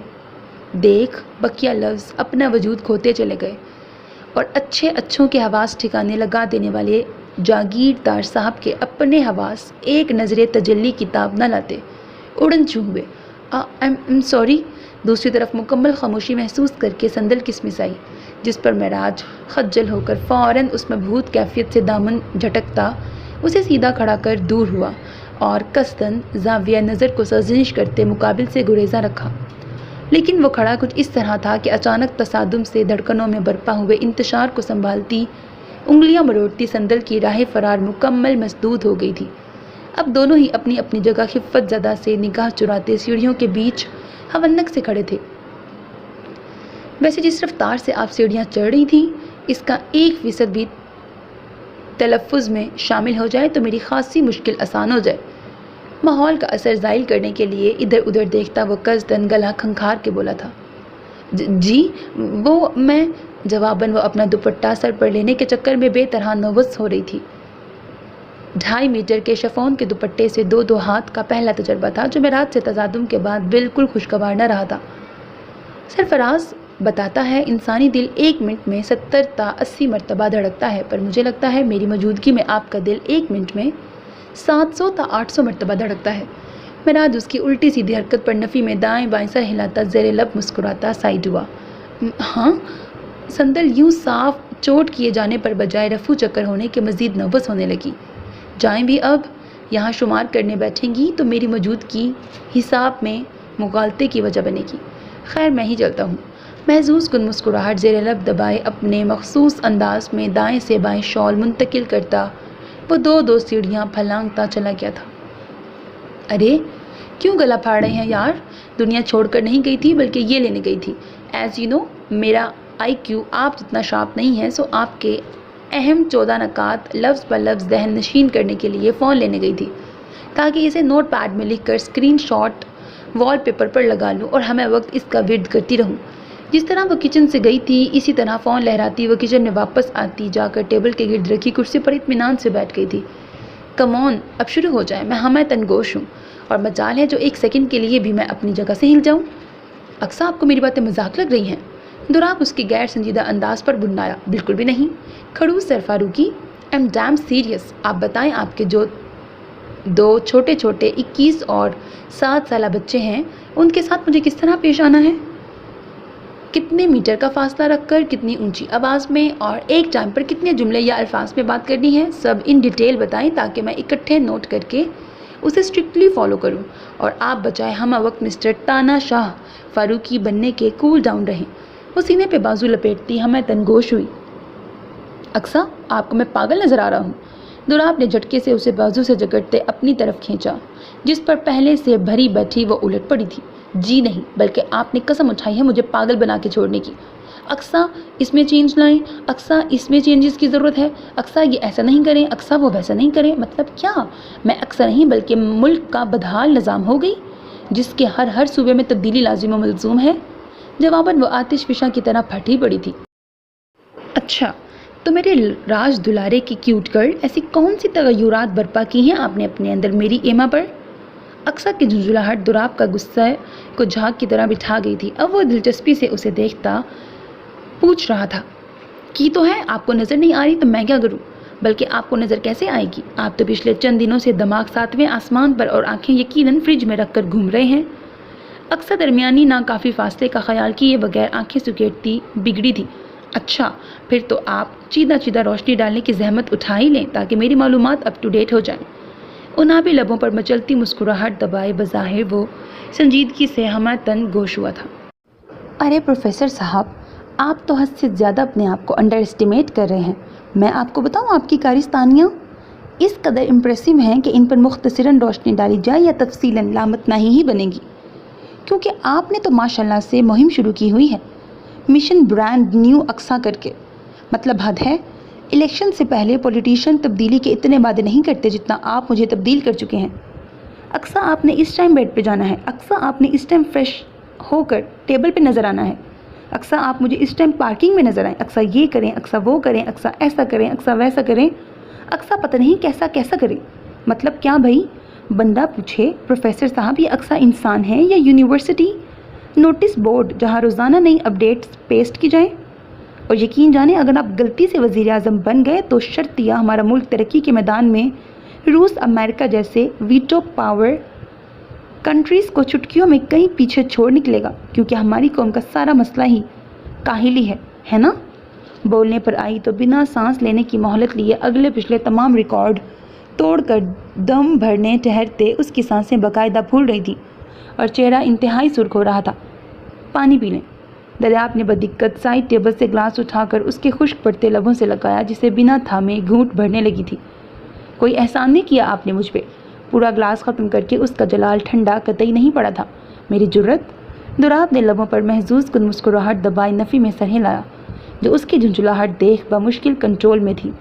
देख बकिया लफ्ज़ अपना वजूद खोते चले गए, और अच्छे अच्छों के हवास ठिकाने लगा देने वाले जागीरदार साहब के अपने हवास एक नज़रे तजल्ली किताब न लाते उड़न छू हुए। I am sorry. दूसरी तरफ मुकम्मल खामोशी महसूस करके संदल किसमिसाई, जिस पर महराज खज्जल होकर फ़ौरन उस मबहूत कैफियत से दामन झटकता उसे सीधा खड़ा कर दूर हुआ और कसदन ज़ाविया नज़र को सर्जनिश करते मुकाबिल से गुरेजा रखा। लेकिन वो खड़ा कुछ इस तरह था कि अचानक तसादुम से धड़कनों में बरपा हुए इंतशार को संभालती उंगलियां मरोड़ती संदल की राह फरार मुकम्मल मसदूद हो गई थी। अब दोनों ही अपनी अपनी जगह खिफ़्फ़त ज़दा से निगाह चुराते सीढ़ियों के बीच हवन्नक से खड़े थे। वैसे जिस रफ्तार से आप सीढ़ियाँ चढ़ रही थी, इसका 1% भी तलफ़ुज़ में शामिल हो जाए तो मेरी खासी मुश्किल आसान हो जाए। माहौल का असर ज़ाइल करने के लिए इधर उधर देखता वो कसदन गला खंखार के बोला था। जी वो मैं। जवाबन वो अपना दुपट्टा सर पर लेने के चक्कर में बेतरह नर्वस हो रही थी। 2.5 मीटर के शफोन के दुपट्टे से 2 हाथ का पहला तजर्बा था जो महराज से तजादुम के बाद बिल्कुल खुशगवार न रहा था। सरफराज बताता है इंसानी दिल 1 मिनट में 70 ता 80 मरतबा धड़कता है, पर मुझे लगता है मेरी मौजूदगी में आपका दिल 1 मिनट में 700 ता 800 मरतबा धड़कता है। महराज उसकी उल्टी सीधी हरकत पर नफ़ी में दाएं बाएं सर हिलाता ज़ेरे लब मुस्कुराता साइड हुआ। हाँ? संदल यूँ साफ चोट किए जाने पर बजाय रफू चक्कर होने के मज़ीद नर्वस होने लगी। जाएं भी अब? यहाँ शुमार करने बैठेंगी तो मेरी मौजूदगी हिसाब में मुगालते की वजह बनेगी। खैर मैं ही चलता हूँ। महजूज़ कुन मुस्कुराहट ज़ेरे लब दबाए अपने मखसूस अंदाज में दाएं से बाएं शॉल मुंतकिल करता वो 2 सीढ़ियाँ फलांगता चला गया था। अरे क्यों गला फाड़ रहे हैं यार? दुनिया छोड़कर नहीं गई थी बल्कि ये लेने गई थी। एज़ यू नो मेरा IQ आप जितना शार्प नहीं है, सो आपके अहम 14 नकात लफ्ज़ ब लफ्ज़ जहन नशीन करने के लिए फ़ोन लेने गई थी ताकि इसे नोट पैड में लिख कर स्क्रीनशॉट वॉलपेपर पर लगा लूँ और हमें वक्त इसका विर्द करती रहूँ। जिस तरह वो किचन से गई थी इसी तरह फ़ोन लहराती वो किचन में वापस आती, जाकर टेबल के गिर्द रखी कुर्सी पर इत्मीनान से बैठ गई थी। कम ऑन, अब शुरू हो जाए। मैं हमें तनगोश हूँ और मजाल है जो 1 सेकंड के लिए भी मैं अपनी जगह से हिल जाऊँ। अक्सर आपको मेरी बातें मजाक लग रही हैं? दुराब उसके गैर संजीदा अंदाज पर बुननाया। बिल्कुल भी नहीं। खड़ूस sir Farooqui, I am damn serious. आप बताएं आपके जो 2 छोटे छोटे 21 और 7 साल बच्चे हैं उनके साथ मुझे किस तरह पेश आना है? کتنے میٹر کا فاصلہ رکھ کر کتنی اونچی آواز میں اور ایک ٹائم پر کتنے جملے یا الفاظ میں بات کرنی ہے، سب ان ڈیٹیل بتائیں تاکہ میں اکٹھے نوٹ کر کے اسے اسٹرکٹلی فالو کروں اور آپ بجائے ہم وقت مسٹر تانا شاہ فاروقی بننے کے کول ڈاؤن رہیں۔ وہ سینے پہ بازو لپیٹتی ہمیں تنگوش ہوئی۔ اقصیٰ، آپ کو میں پاگل نظر آ رہا ہوں؟ دوراب نے جھٹکے سے اسے بازو سے جکڑتے اپنی طرف کھینچا، جس پر پہلے سے بھری بیٹھی وہ الٹ پڑی تھی۔ جی نہیں، بلکہ آپ نے قسم اٹھائی ہے مجھے پاگل بنا کے چھوڑنے کی۔ اقصیٰ، اس میں چینج لائیں۔ اقصیٰ، اس میں چینجز کی ضرورت ہے۔ اقصیٰ، یہ ایسا نہیں کریں۔ اقصیٰ، وہ ویسا نہیں کریں۔ مطلب کیا؟ میں اقصیٰ نہیں بلکہ ملک کا بدحال نظام ہو گئی جس کے ہر صوبے میں تبدیلی لازم و ملزوم ہے۔ جواباً وہ آتش فشاں کی طرح پھٹی پڑی تھی۔ اچھا، تو میرے راج دلارے کی کیوٹ گرل، ایسی کون سی تغیرات برپا کی ہیں آپ نے اپنے اندر میری ایما پر؟ اقصیٰ کی جھنجھلاہٹ دوراب کا غصہ کو جھاگ کی طرح بٹھا گئی تھی۔ اب وہ دلچسپی سے اسے دیکھتا پوچھ رہا تھا، کی تو ہے، آپ کو نظر نہیں آ رہی تو میں کیا کروں؟ بلکہ آپ کو نظر کیسے آئے گی؟ آپ تو پچھلے چند دنوں سے دماغ 7ویں آسمان پر اور آنکھیں یقیناً فریج میں رکھ کر گھوم رہے ہیں۔ اقصیٰ درمیانی ناکافی فاصلے کا خیال کیے بغیر آنکھیں سکیڑتی بگڑی تھی۔ اچھا، پھر تو آپ چیدہ روشنی ڈالنے کی زحمت اٹھا ہی لیں تاکہ میری معلومات اپ ٹو ڈیٹ ہو جائیں۔ انابی لبوں پر مچلتی مسکراہٹ دبائے بظاہر وہ سنجیدگی سے ہمہ تن گوش ہوا تھا۔ ارے پروفیسر صاحب، آپ تو حد سے زیادہ اپنے آپ کو انڈر اسٹیمیٹ کر رہے ہیں۔ میں آپ کو بتاؤں، آپ کی کارستانیاں اس قدر امپریسو ہیں کہ ان پر مختصراً روشنی ڈالی جائے یا تفصیلاً لامتناہی ہی بنے گی، کیونکہ آپ نے تو ماشاءاللہ سے مہم شروع کی ہوئی ہے، مشن برانڈ نیو اقصیٰ کر کے۔ مطلب حد ہے، الیکشن سے پہلے پولیٹیشین تبدیلی کے اتنے وعدے نہیں کرتے جتنا آپ مجھے تبدیل کر چکے ہیں۔ اقصیٰ، آپ نے اس ٹائم بیڈ پہ جانا ہے۔ اقصیٰ، آپ نے اس ٹائم فریش ہو کر ٹیبل پہ نظر آنا ہے۔ اقصیٰ، آپ مجھے اس ٹائم پارکنگ میں نظر آئیں۔ اقصیٰ، یہ کریں، اقصیٰ وہ کریں، اقصیٰ ایسا کریں، اقصیٰ ویسا کریں۔ اقصیٰ، پتہ نہیں کیسا کریں۔ مطلب کیا بھائی؟ بندہ پوچھے، پروفیسر صاحب یہ اقصیٰ انسان ہے یا یونیورسٹی نوٹس بورڈ جہاں روزانہ نئی اپڈیٹس پیسٹ کی جائیں؟ اور یقین جانیں، اگر آپ غلطی سے وزیر اعظم بن گئے تو شرطیہ ہمارا ملک ترقی کے میدان میں روس، امریکہ جیسے ویٹو پاور کنٹریز کو چٹکیوں میں کہیں پیچھے چھوڑ نکلے گا، کیونکہ ہماری قوم کا سارا مسئلہ ہی کاہلی ہے نا؟ بولنے پر آئی تو بنا سانس لینے کی مہلت لیے اگلے پچھلے تمام ریکارڈ توڑ کر دم بھرنے ٹھہرتے اس کی سانسیں باقاعدہ پھول رہی تھیں اور چہرہ انتہائی سرخ ہو رہا تھا۔ پانی پی لیں۔ دریاب نے بدقت سائڈ ٹیبل سے گلاس اٹھا کر اس کے خشک پڑتے لبوں سے لگایا، جسے بنا تھامے گھونٹ بھرنے لگی تھی۔ کوئی احسان نہیں کیا آپ نے مجھ پہ؟ پورا گلاس ختم کر کے اس کا جلال ٹھنڈا قطعی نہیں پڑا تھا۔ میری جرت؟ دوراب نے لبوں پر محظوظ کن مسکراہٹ دبائے نفی میں سر ہلایا، جو اس کی جھنجھلاہٹ دیکھ بمشکل کنٹرول میں تھی۔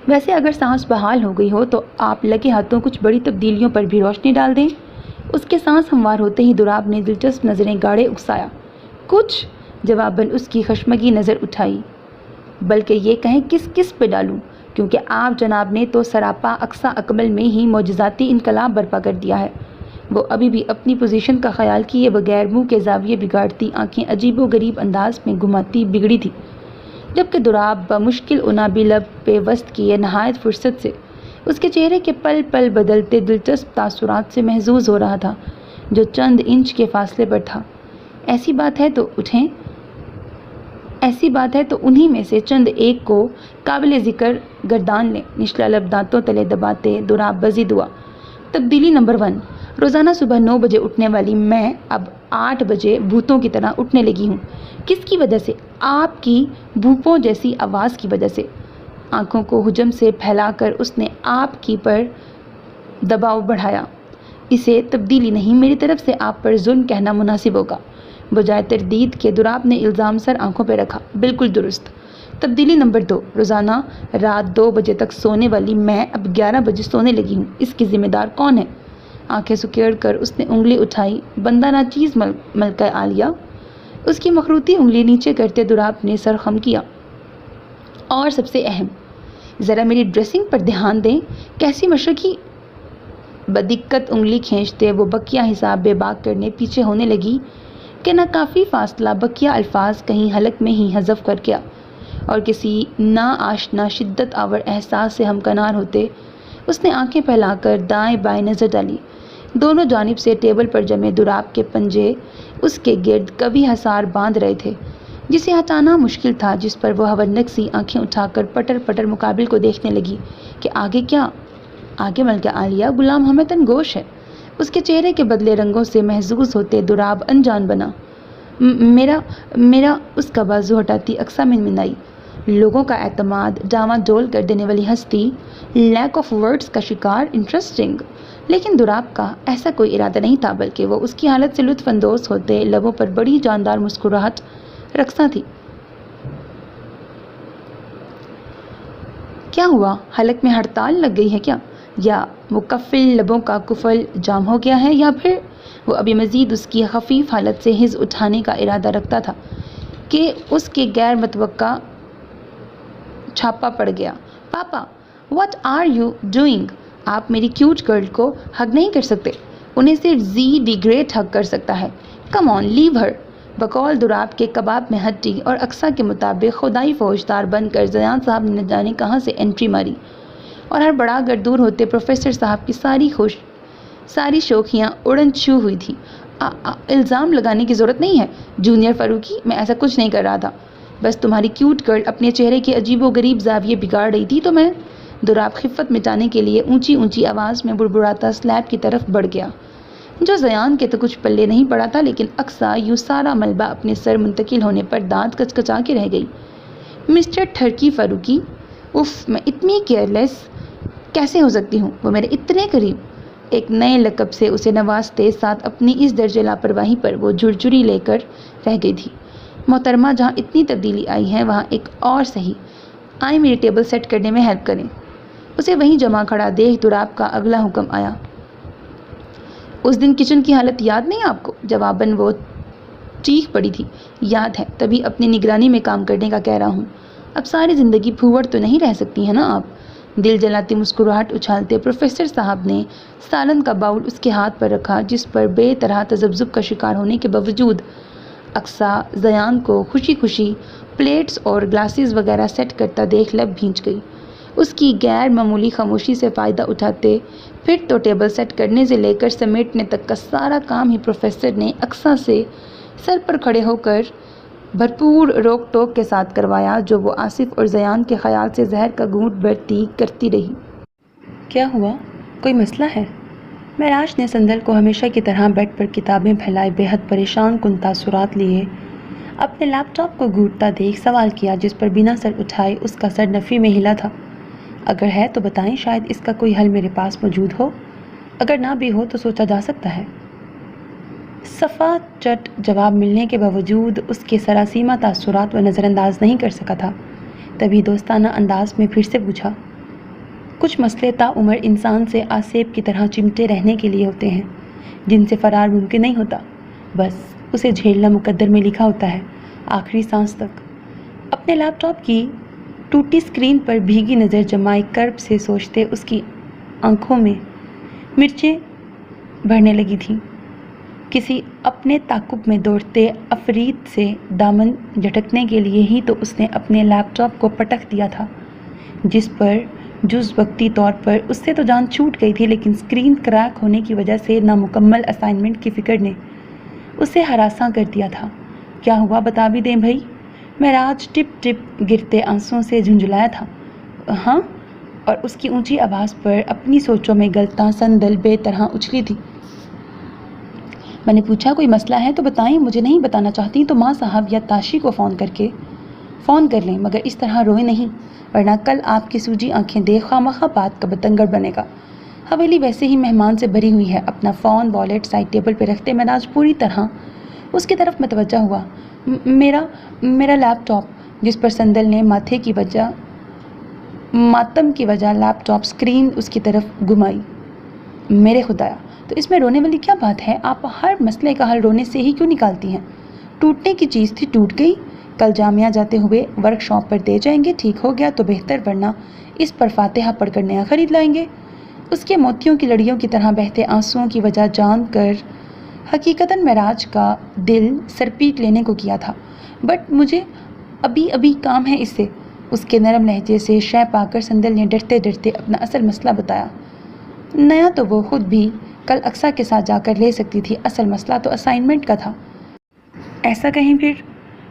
ویسے اگر سانس بحال ہو گئی ہو تو آپ لگے ہاتھوں کچھ بڑی تبدیلیوں پر بھی روشنی ڈال دیں۔ اس کے سانس ہموار ہوتے ہی دوراب نے دلچسپ نظریں گاڑے اکسایا۔ کچھ؟ جواباً اس کی خشمگی نظر اٹھائی۔ بلکہ یہ کہیں کس پہ ڈالوں، کیونکہ آپ جناب نے تو سراپا اقصیٰ اکمل میں ہی معجزاتی انقلاب برپا کر دیا ہے۔ وہ ابھی بھی اپنی پوزیشن کا خیال کیے بغیر منہ کے زاویے بگاڑتی آنکھیں عجیب و غریب انداز میں گھماتی بگڑی تھی، جبکہ دوراب بمشکل انابی لب پہ وسط کیے نہایت فرصت سے اس کے چہرے کے پل پل بدلتے دلچسپ تاثرات سے محظوظ ہو رہا تھا، جو چند انچ کے فاصلے پر تھا۔ ایسی بات ہے تو اٹھیں۔ ایسی بات ہے تو انہی میں سے چند ایک کو قابل ذکر گردان لیں۔ نچلا لب دانتوں تلے دباتے دوراب مزید ہوا۔ تبدیلی نمبر 1، روزانہ صبح 9 بجے اٹھنے والی میں اب 8 بجے بھوتوں کی طرح اٹھنے لگی ہوں۔ کس کی وجہ سے؟ آپ کی بھوپوں جیسی آواز کی وجہ سے۔ آنکھوں کو حجم سے پھیلا کر اس نے آپ کی پر دباؤ بڑھایا۔ اسے تبدیلی نہیں، میری طرف سے آپ پر ظلم کہنا مناسب ہوگا۔ بجائے تردید کے دوراب نے الزام سر آنکھوں پہ رکھا۔ بالکل درست۔ تبدیلی نمبر 2، روزانہ رات 2 بجے تک سونے والی میں اب 11 بجے سونے لگی ہوں۔ اس کی ذمہ دار کون ہے؟ آنکھیں سکیڑ کر اس نے انگلی اٹھائی۔ بندہ ناچیز ملکہ عالیہ۔ اس کی مخروطی انگلی نیچے کرتے دوراب نے سر خم کیا۔ اور سب سے اہم، ذرا میری ڈریسنگ پر دھیان دیں۔ کیسی مشرقی؟ بدقت انگلی کھینچتے وہ بقیہ حساب بے باک کرنے پیچھے ہونے لگی کہ نہ کافی فاصلہ بقیہ الفاظ کہیں حلق میں ہی حذف کر گیا اور کسی نا آشنا شدت آور احساس سے ہمکنار ہوتے اس نے آنکھیں پھیلا کر دائیں بائیں نظر ڈالی۔ دونوں جانب سے ٹیبل پر جمے دوراب کے پنجے اس کے گرد کبھی حصار باندھ رہے تھے جسے ہٹانا مشکل تھا، جس پر وہ ہونک سی آنکھیں اٹھا کر پٹر پٹر مقابل کو دیکھنے لگی کہ آگے کیا؟ آگے ملکہ عالیہ غلام حمید گوش ہے۔ اس کے چہرے کے بدلے رنگوں سے محظوظ ہوتے دوراب انجان بنا۔ میرا اس کا بازو ہٹاتی اقصیٰ منمنائی۔ لوگوں کا اعتماد ڈاواں ڈول کر دینے والی ہستی، لیک آف ورڈز کا شکار، انٹرسٹنگ۔ لیکن دوراب کا ایسا کوئی ارادہ نہیں تھا، بلکہ وہ اس کی حالت سے لطف اندوز ہوتے لبوں پر بڑی جاندار مسکراہٹ رقصاں تھی۔ کیا ہوا؟ حلق میں ہڑتال لگ گئی ہے کیا؟ یا مکفل لبوں کا کفل جام ہو گیا ہے؟ یا پھر وہ ابھی مزید اس کی خفیف حالت سے حز اٹھانے کا ارادہ رکھتا تھا کہ اس کے غیر متوقع چھاپا پڑ گیا۔ پاپا، واٹ آر یو ڈوئنگ؟ آپ میری کیوٹ گرل کو ہگ نہیں کر سکتے؟ انہیں صرف زی دی گریٹ ہگ کر سکتا ہے۔ کم آن، لیو ہر۔ بقول دوراب کے کباب میں ہڈی اور اقصیٰ کے مطابق خدائی فوجدار بن کر زیان صاحب نے نہ جانے کہاں سے انٹری ماری، اور ہر بڑا گر دور ہوتے پروفیسر صاحب کی ساری شوخیاں اڑن چھو ہوئی تھی۔ الزام لگانے کی ضرورت نہیں ہے جونیئر فاروقی، میں ایسا کچھ نہیں کر رہا تھا، بس تمہاری کیوٹ گرل اپنے چہرے کے عجیب و غریب زاویے بگاڑ رہی تھی تو میں۔ دوراب خفت مٹانے کے لیے اونچی اونچی آواز میں بڑبڑاتا سلیب کی طرف بڑھ گیا، جو زیان کے تو کچھ پلے نہیں پڑا تھا، لیکن اقصیٰ یوں سارا ملبہ اپنے سر منتقل ہونے پر دانت کچکچا کے رہ گئی۔ مسٹر ٹھرکی فاروقی، اف، میں اتنی کیئرلیس کیسے ہو سکتی ہوں؟ وہ میرے اتنے قریب۔ ایک نئے لقب سے اسے نوازتے ساتھ اپنی اس درجے لاپرواہی پر وہ جھرجھری لے کر رہ گئی تھی۔ محترمہ، جہاں اتنی تبدیلی آئی ہے وہاں ایک اور صحیح، آئیں میری ٹیبل سیٹ کرنے میں ہیلپ کریں۔ اسے وہیں جمع کھڑا دیکھ دوراب کا اگلا حکم آیا۔ اس دن کچن کی حالت یاد نہیں آپ کو؟ جواباً وہ چیخ پڑی تھی۔ یاد ہے، تبھی اپنی نگرانی میں کام کرنے کا کہہ رہا ہوں۔ اب ساری زندگی پھوڑ تو نہیں رہ سکتی ہیں نا آپ؟ دل جلاتی مسکراہٹ اچھالتے پروفیسر صاحب نے سالن کا باؤل اس کے ہاتھ پر رکھا، جس پر بے طرح تذبذب کا شکار ہونے کے باوجود اقصیٰ زیان کو خوشی خوشی پلیٹس اور گلاسز وغیرہ سیٹ کرتا دیکھ لب بھینچ گئی۔ اس کی غیر معمولی خاموشی سے فائدہ اٹھاتے پھر تو ٹیبل سیٹ کرنے سے لے کر سمیٹنے تک کا سارا کام ہی پروفیسر نے اقصیٰ سے سر پر کھڑے ہو کر بھرپور روک ٹوک کے ساتھ کروایا، جو وہ آصف اور زیان کے خیال سے زہر کا گھونٹ بھرتی کرتی رہی۔ کیا ہوا؟ کوئی مسئلہ ہے؟ معراج نے سندل کو ہمیشہ کی طرح بیڈ پر کتابیں پھیلائے بے حد پریشان کن تاثرات لیے اپنے لیپ ٹاپ کو گھونٹتا دیکھ سوال کیا، جس پر بنا سر اٹھائے اس کا سر نفی میں ہلا تھا۔ اگر ہے تو بتائیں، شاید اس کا کوئی حل میرے پاس موجود ہو، اگر نہ بھی ہو تو سوچا جا سکتا ہے۔ صفا چٹ جواب ملنے کے باوجود اس کے سراسیمہ تاثرات وہ نظر انداز نہیں کر سکا تھا۔ تبھی دوستانہ انداز میں پھر سے پوچھا، کچھ مسئلے تاعمر انسان سے آسیب کی طرح چمٹے رہنے کے لیے ہوتے ہیں، جن سے فرار ممکن نہیں ہوتا، بس اسے جھیلنا مقدر میں لکھا ہوتا ہے، آخری سانس تک۔ اپنے لیپ ٹاپ کی ٹوٹی اسکرین پر بھیگی نظر جمائے کرب سے سوچتے اس کی آنکھوں میں مرچیں بھرنے لگی تھیں۔ کسی اپنے تعاقب میں دوڑتے عفریت سے دامن جھٹکنے کے لیے ہی تو اس نے اپنے لیپ ٹاپ کو پٹک دیا تھا، جس پر جز وقتی طور پر اس سے تو جان چھوٹ گئی تھی، لیکن اسکرین کریک ہونے کی وجہ سے نامکمل اسائنمنٹ کی فکر نے اسے ہراساں کر دیا تھا۔ کیا ہوا بتا بھی دیں بھائی؟ معراج ٹپ ٹپ گرتے آنسوؤں سے جھنجھلایا تھا۔ ہاں، اور اس کی اونچی آواز پر اپنی سوچوں میں گلتا سندل بے طرح اچھلی تھی۔ میں نے پوچھا کوئی مسئلہ ہے تو بتائیں، مجھے نہیں بتانا چاہتی تو ماں صاحب یا تاشی کو فون کر لیں، مگر اس طرح روئے نہیں، ورنہ کل آپ کی سوجی آنکھیں دیکھ خواہ بات کا بتنگڑ بنے گا۔ حویلی ویسے ہی مہمان سے بھری ہوئی ہے۔ اپنا فون والیٹ سائڈ ٹیبل پہ رکھتے معراج پوری طرح اس کی طرف متوجہ ہوا۔ میرا لیپ ٹاپ، جس پر سندل نے ماتم کی وجہ لیپ ٹاپ اسکرین اس کی طرف گھمائی۔ میرے خدایا، تو اس میں رونے والی کیا بات ہے؟ آپ ہر مسئلے کا حل رونے سے ہی کیوں نکالتی ہیں؟ ٹوٹنے کی چیز تھی، ٹوٹ گئی، کل جامعہ جاتے ہوئے ورک شاپ پر دے جائیں گے، ٹھیک ہو گیا تو بہتر، ورنہ اس پر فاتحہ پڑھ کر نیا خرید لائیں گے۔ اس کے موتیوں کی لڑیوں کی طرح بہتے آنسوؤں کی وجہ جان کر حقیقتاً معراج کا دل سر پیٹ لینے کو کیا تھا، بٹ مجھے ابھی کام ہے اس سے۔ اس کے نرم لہجے سے شے پا کر سندل نے ڈرتے ڈرتے اپنا اصل مسئلہ بتایا۔ نیا تو وہ خود بھی कल अक्सा के साथ जाकर ले सकती थी, असल मसला तो असाइनमेंट का था। ऐसा कहीं फिर?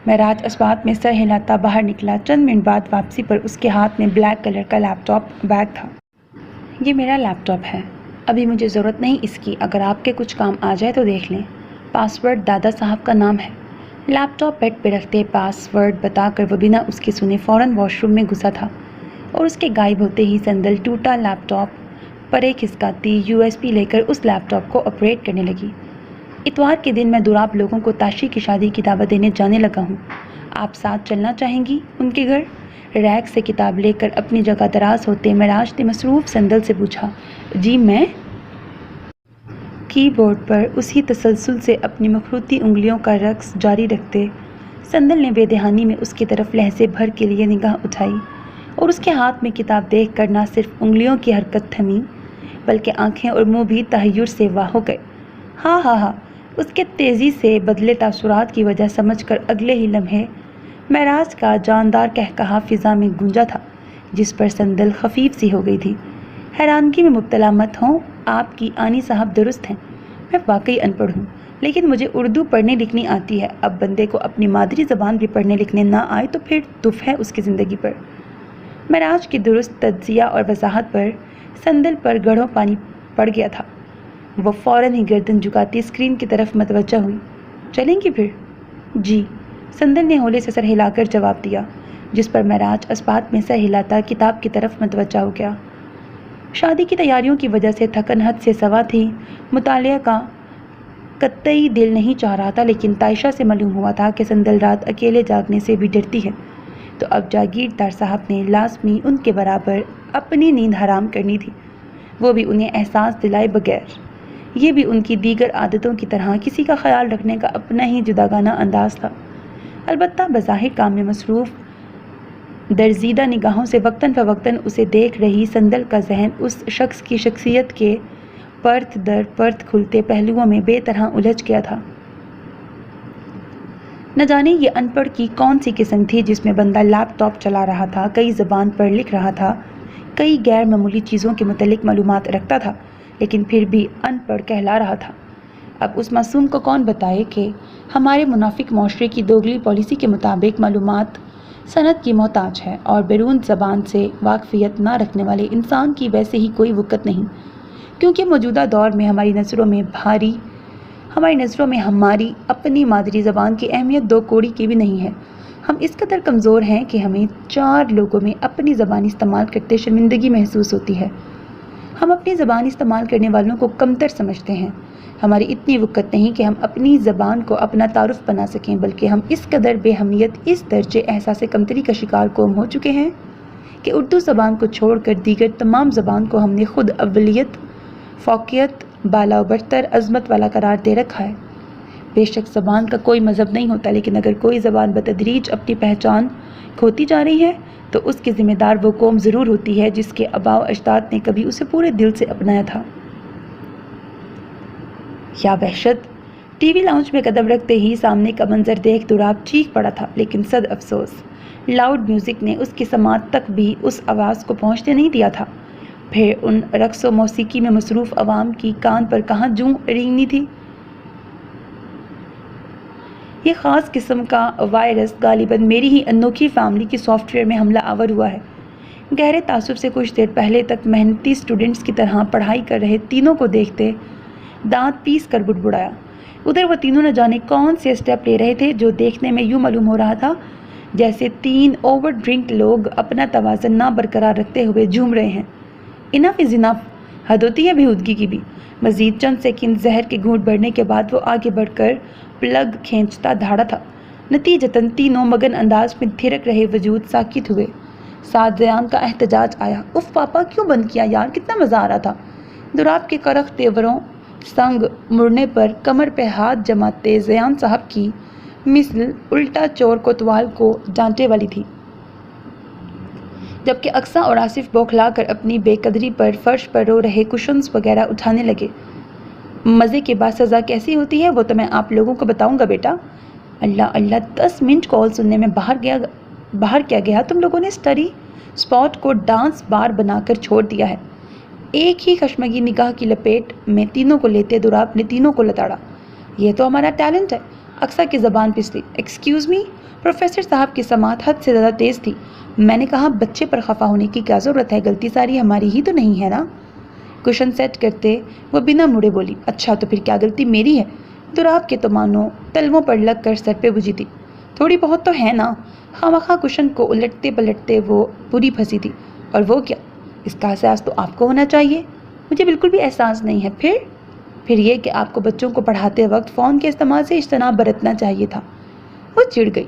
महराज इस्बात में सर हिलाता बाहर निकला। चंद मिनट बाद वापसी पर उसके हाथ में ब्लैक कलर का लैपटॉप बैग था। ये मेरा लैपटॉप है, अभी मुझे ज़रूरत नहीं इसकी, अगर आपके कुछ काम आ जाए तो देख लें। पासवर्ड दादा साहब का नाम है। लैपटॉप बेड पे रखते पासवर्ड बताकर वो बिना उसके सुने फ़ौरन वॉशरूम में घुसा था और उसके गायब होते ही संदल टूटा लैपटॉप पर एक खिसकाती USB लेकर उस लैपटॉप को ऑपरेट करने लगी। इतवार के दिन मैं दुराब लोगों को ताशी की शादी की दावत देने जाने लगा हूँ, आप साथ चलना चाहेंगी उनके घर? रैक से किताब लेकर अपनी जगह दराज होते महराज ने मसरूफ़ संदल से पूछा। जी मैं। कीबोर्ड पर उसी तसलसल से अपनी मखरूती उंगलियों का रक्स जारी रखते संदल ने बेदहानी में उसकी तरफ लहजे भर के लिए निगाह उठाई और उसके हाथ में किताब देख कर न सिर्फ उंगलियों की हरकत थमी बल्कि आंखें और मुंह भी तहय्युर से वाह हो गए। हाँ, उसके तेज़ी से बदले तासुरात की वजह समझकर अगले ही लम्हे महराज का जानदार कहकहा फिज़ा में गूंजा था, जिस पर संदल खफीफ सी हो गई थी। हैरानगी में मुब्तला मत हों, आपकी आनी साहब दुरुस्त हैं, मैं वाकई अनपढ़ हूँ, लेकिन मुझे उर्दू पढ़ने लिखनी आती है। अब बंदे को अपनी मादरी ज़बान भी पढ़ने लिखने ना आए तो फिर दुफ है उसकी ज़िंदगी पर। महराज की दुरुस्त तज्ज़िया और वजाहत पर संदल पर गढ़ों पानी पड़ गया था। वो फ़ौरन ही गर्दन झुकाती स्क्रीन की तरफ मतवज्जा हुई। चलेंगी फिर? जी, संदल ने होले से सर हिलाकर जवाब दिया, जिस पर महराज इस्बात में सर हिलाता किताब की तरफ मतवज्जा हो गया। शादी की तैयारियों की वजह से थकन हद से सवा थी। मुतालिया का कतई दिल नहीं चाह रहा था, लेकिन तायशा से मालूम हुआ था कि संदल रात अकेले जागने से भी डरती है, तो अब जागीरदार साहब ने लाजमी उनके बराबर अपनी नींद हराम करनी थी, वो भी उन्हें एहसास दिलाए बगैर। ये भी उनकी दीगर आदतों की तरह किसी का ख्याल रखने का अपना ही जुदागाना अंदाज था। अलबत्ता बज़ाहिर काम में मसरूफ़ दरजीदा निगाहों से वक्तन फ़वक्तन उसे देख रही संदल का जहन उस शख्स की शख्सियत के परत दर परत खुलते पहलुओं में बेतरह उलझ गया था। न जाने ये अनपढ़ की कौन सी किस्म थी जिसमें बंदा लैपटॉप चला रहा था, कई ज़बान पर लिख रहा था, कई गैर मामूली चीज़ों के मुतल्लिक मालूमात रखता था, लेकिन फिर भी अनपढ़ कहला रहा था। अब उस मासूम को कौन बताए कि हमारे मुनाफिक माशरे की दोगली पॉलिसी के मुताबिक मालूमात सनद की मोहताज है और बैरून ज़बान से वाकफियत ना रखने वाले इंसान की वैसे ही कोई वक़्त नहीं, क्योंकि मौजूदा दौर में हमारी नज़रों में हमारी अपनी मादरी ज़बान की अहमियत दो कौड़ी की भी नहीं है। हम इस कदर कमज़ोर हैं कि हमें 4 लोगों में अपनी ज़बान इस्तेमाल करते शर्मिंदगी महसूस होती है। हम अपनी ज़बान इस्तेमाल करने वालों को कमतर समझते हैं। हमारी इतनी वक़्त नहीं कि हम अपनी ज़बान को अपना तारुफ बना सकें, बल्कि हम इस कदर बेहमियत, इस दर्जे एहसास कमतरी का शिकार कौम हो चुके हैं कि उर्दू ज़बान को छोड़कर दीगर तमाम ज़बान को हमने खुद अव्वलियत, फ़ौक़ियत, बाला बरतर, अज़मत वाला करार दे रखा है। बेशक ज़बान का कोई मज़हब नहीं होता, लेकिन अगर कोई ज़बान बतदरीज अपनी पहचान खोती जा रही है तो उसकी ज़िम्मेदार वो कौम ज़रूर होती है जिसके आबाओ अजदाद ने कभी उसे पूरे दिल से अपनाया था। या वहशत! टीवी लाउंज में कदम रखते ही सामने का मंजर देख दुराब चीख पड़ा था, लेकिन सद अफसोस लाउड म्यूज़िक ने उसकी समात तक भी उस आवाज़ को पहुंचने नहीं दिया था। फिर उन रक्स व मौसीकी में मसरूफ़ अवाम की कान पर कहाँ जूं रेंगनी थी। ये ख़ास किस्म का वायरस गालिबन मेरी ही अनोखी फैमिली की सॉफ्टवेयर में हमला आवर हुआ है। गहरे तासुब से कुछ देर पहले तक मेहनती स्टूडेंट्स की तरह पढ़ाई कर रहे तीनों को देखते दांत पीस कर बुड़बुड़ाया। उधर वो तीनों न जाने कौन से स्टेप ले रहे थे जो देखने में यूँ मालूम हो रहा था जैसे 3 ओवर ड्रिंक लोग अपना तवाज़न ना बरकरार रखते हुए झूम रहे हैं। इनफ इज़ इनफ, हद होती है बेहूदगी की भी। मज़ीद चंद सेकंड जहर के घूंट बढ़ने के बाद वो आगे बढ़कर प्लग खींचता धाड़ा था। नतीजतन तीनों मगन अंदाज में थिरक रहे वजूद साकित हुए। साथ ज़यान का एहतजाज आया। उफ़ पापा, क्यों बंद किया यार, कितना मज़ा आ रहा था। दुराब के करख तेवरों संग मुड़ने पर कमर पे हाथ जमाते ज़यान साहब की मिसल उल्टा चोर कोतवाल को डांटे वाली थी, जबकि अक्सा और आसिफ बौखला कर अपनी बेकदरी पर फर्श पर रो रहे कुशन्स वगैरह उठाने लगे। मज़े के बाद सज़ा कैसी होती है वो तो मैं आप लोगों को बताऊंगा बेटा। अल्लाह अल्लाह, 10 मिनट कॉल सुनने में बाहर क्या गया तुम लोगों ने। स्टडी स्पॉट को डांस बार बनाकर छोड़ दिया है। ایک ہی خشمگی نگاہ کی لپیٹ میں تینوں کو لیتے دوراب نے تینوں کو لتاڑا۔ یہ تو ہمارا ٹیلنٹ ہے۔ اقصیٰ کی زبان پھسلی۔ Excuse me? پروفیسر صاحب کی سماعت حد سے زیادہ تیز تھی۔ میں نے کہا بچے پر خفا ہونے کی کیا ضرورت ہے، غلطی ساری ہماری ہی تو نہیں ہے نا؟ کشن سیٹ کرتے وہ بنا مڑے بولی۔ اچھا تو پھر کیا غلطی میری ہے؟ دوراب کے تو مانو تلووں پر لگ کر سر پہ بجھی تھی۔ تھوڑی بہت تو ہے نا۔ خواہ کشن کو الٹتے پلٹتے وہ پوری پھنسی تھی۔ اور وہ کیا؟ اس کا احساس تو آپ کو ہونا چاہیے۔ مجھے بالکل بھی احساس نہیں ہے۔ پھر یہ کہ آپ کو بچوں کو پڑھاتے وقت فون کے استعمال سے اجتناب برتنا چاہیے تھا۔ وہ چڑ گئی۔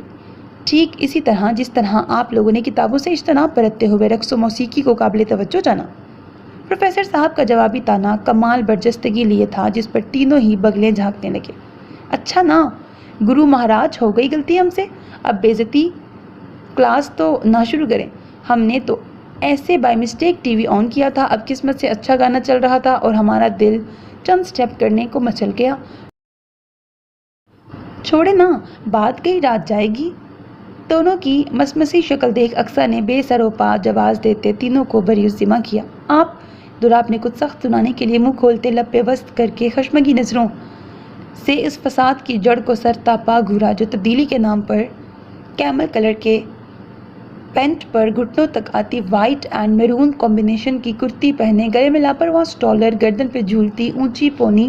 ٹھیک اسی طرح جس طرح آپ لوگوں نے کتابوں سے اجتناب برتتے ہوئے رقص و موسیقی کو قابل توجہ جانا۔ پروفیسر صاحب کا جوابی تانا کمال برجستگی لیے تھا جس پر تینوں ہی بغلیں جھانکنے لگے۔ اچھا نا گرو مہاراج، ہو گئی غلطی ہم سے، اب بےعزتی کلاس تو نہ شروع کریں۔ ہم نے تو ایسے بائی مسٹیک ٹی وی آن کیا تھا، اب قسمت سے اچھا گانا چل رہا تھا اور ہمارا دل چند سٹیپ کرنے کو مچل گیا۔ چھوڑے نا، بات گئی رات جائے گی۔ دونوں کی مسمسی شکل دیکھ اقصیٰ نے بے سر و پا جواز دیتے تینوں کو بریالذمہ کیا۔ آپ؟ دوراب نے کچھ سخت سنانے کے لیے منہ کھولتے لب پہ وسط کر کے خشمگی نظروں سے اس فساد کی جڑ کو سر تا پا گھورا جو تبدیلی کے نام پر کیمل کلر کے پینٹ پر گھٹنوں تک آتی وائٹ اینڈ میرون کمبینیشن کی کرتی پہنے، گلے میں لاپرواہ سٹالر، گردن پہ جھولتی اونچی پونی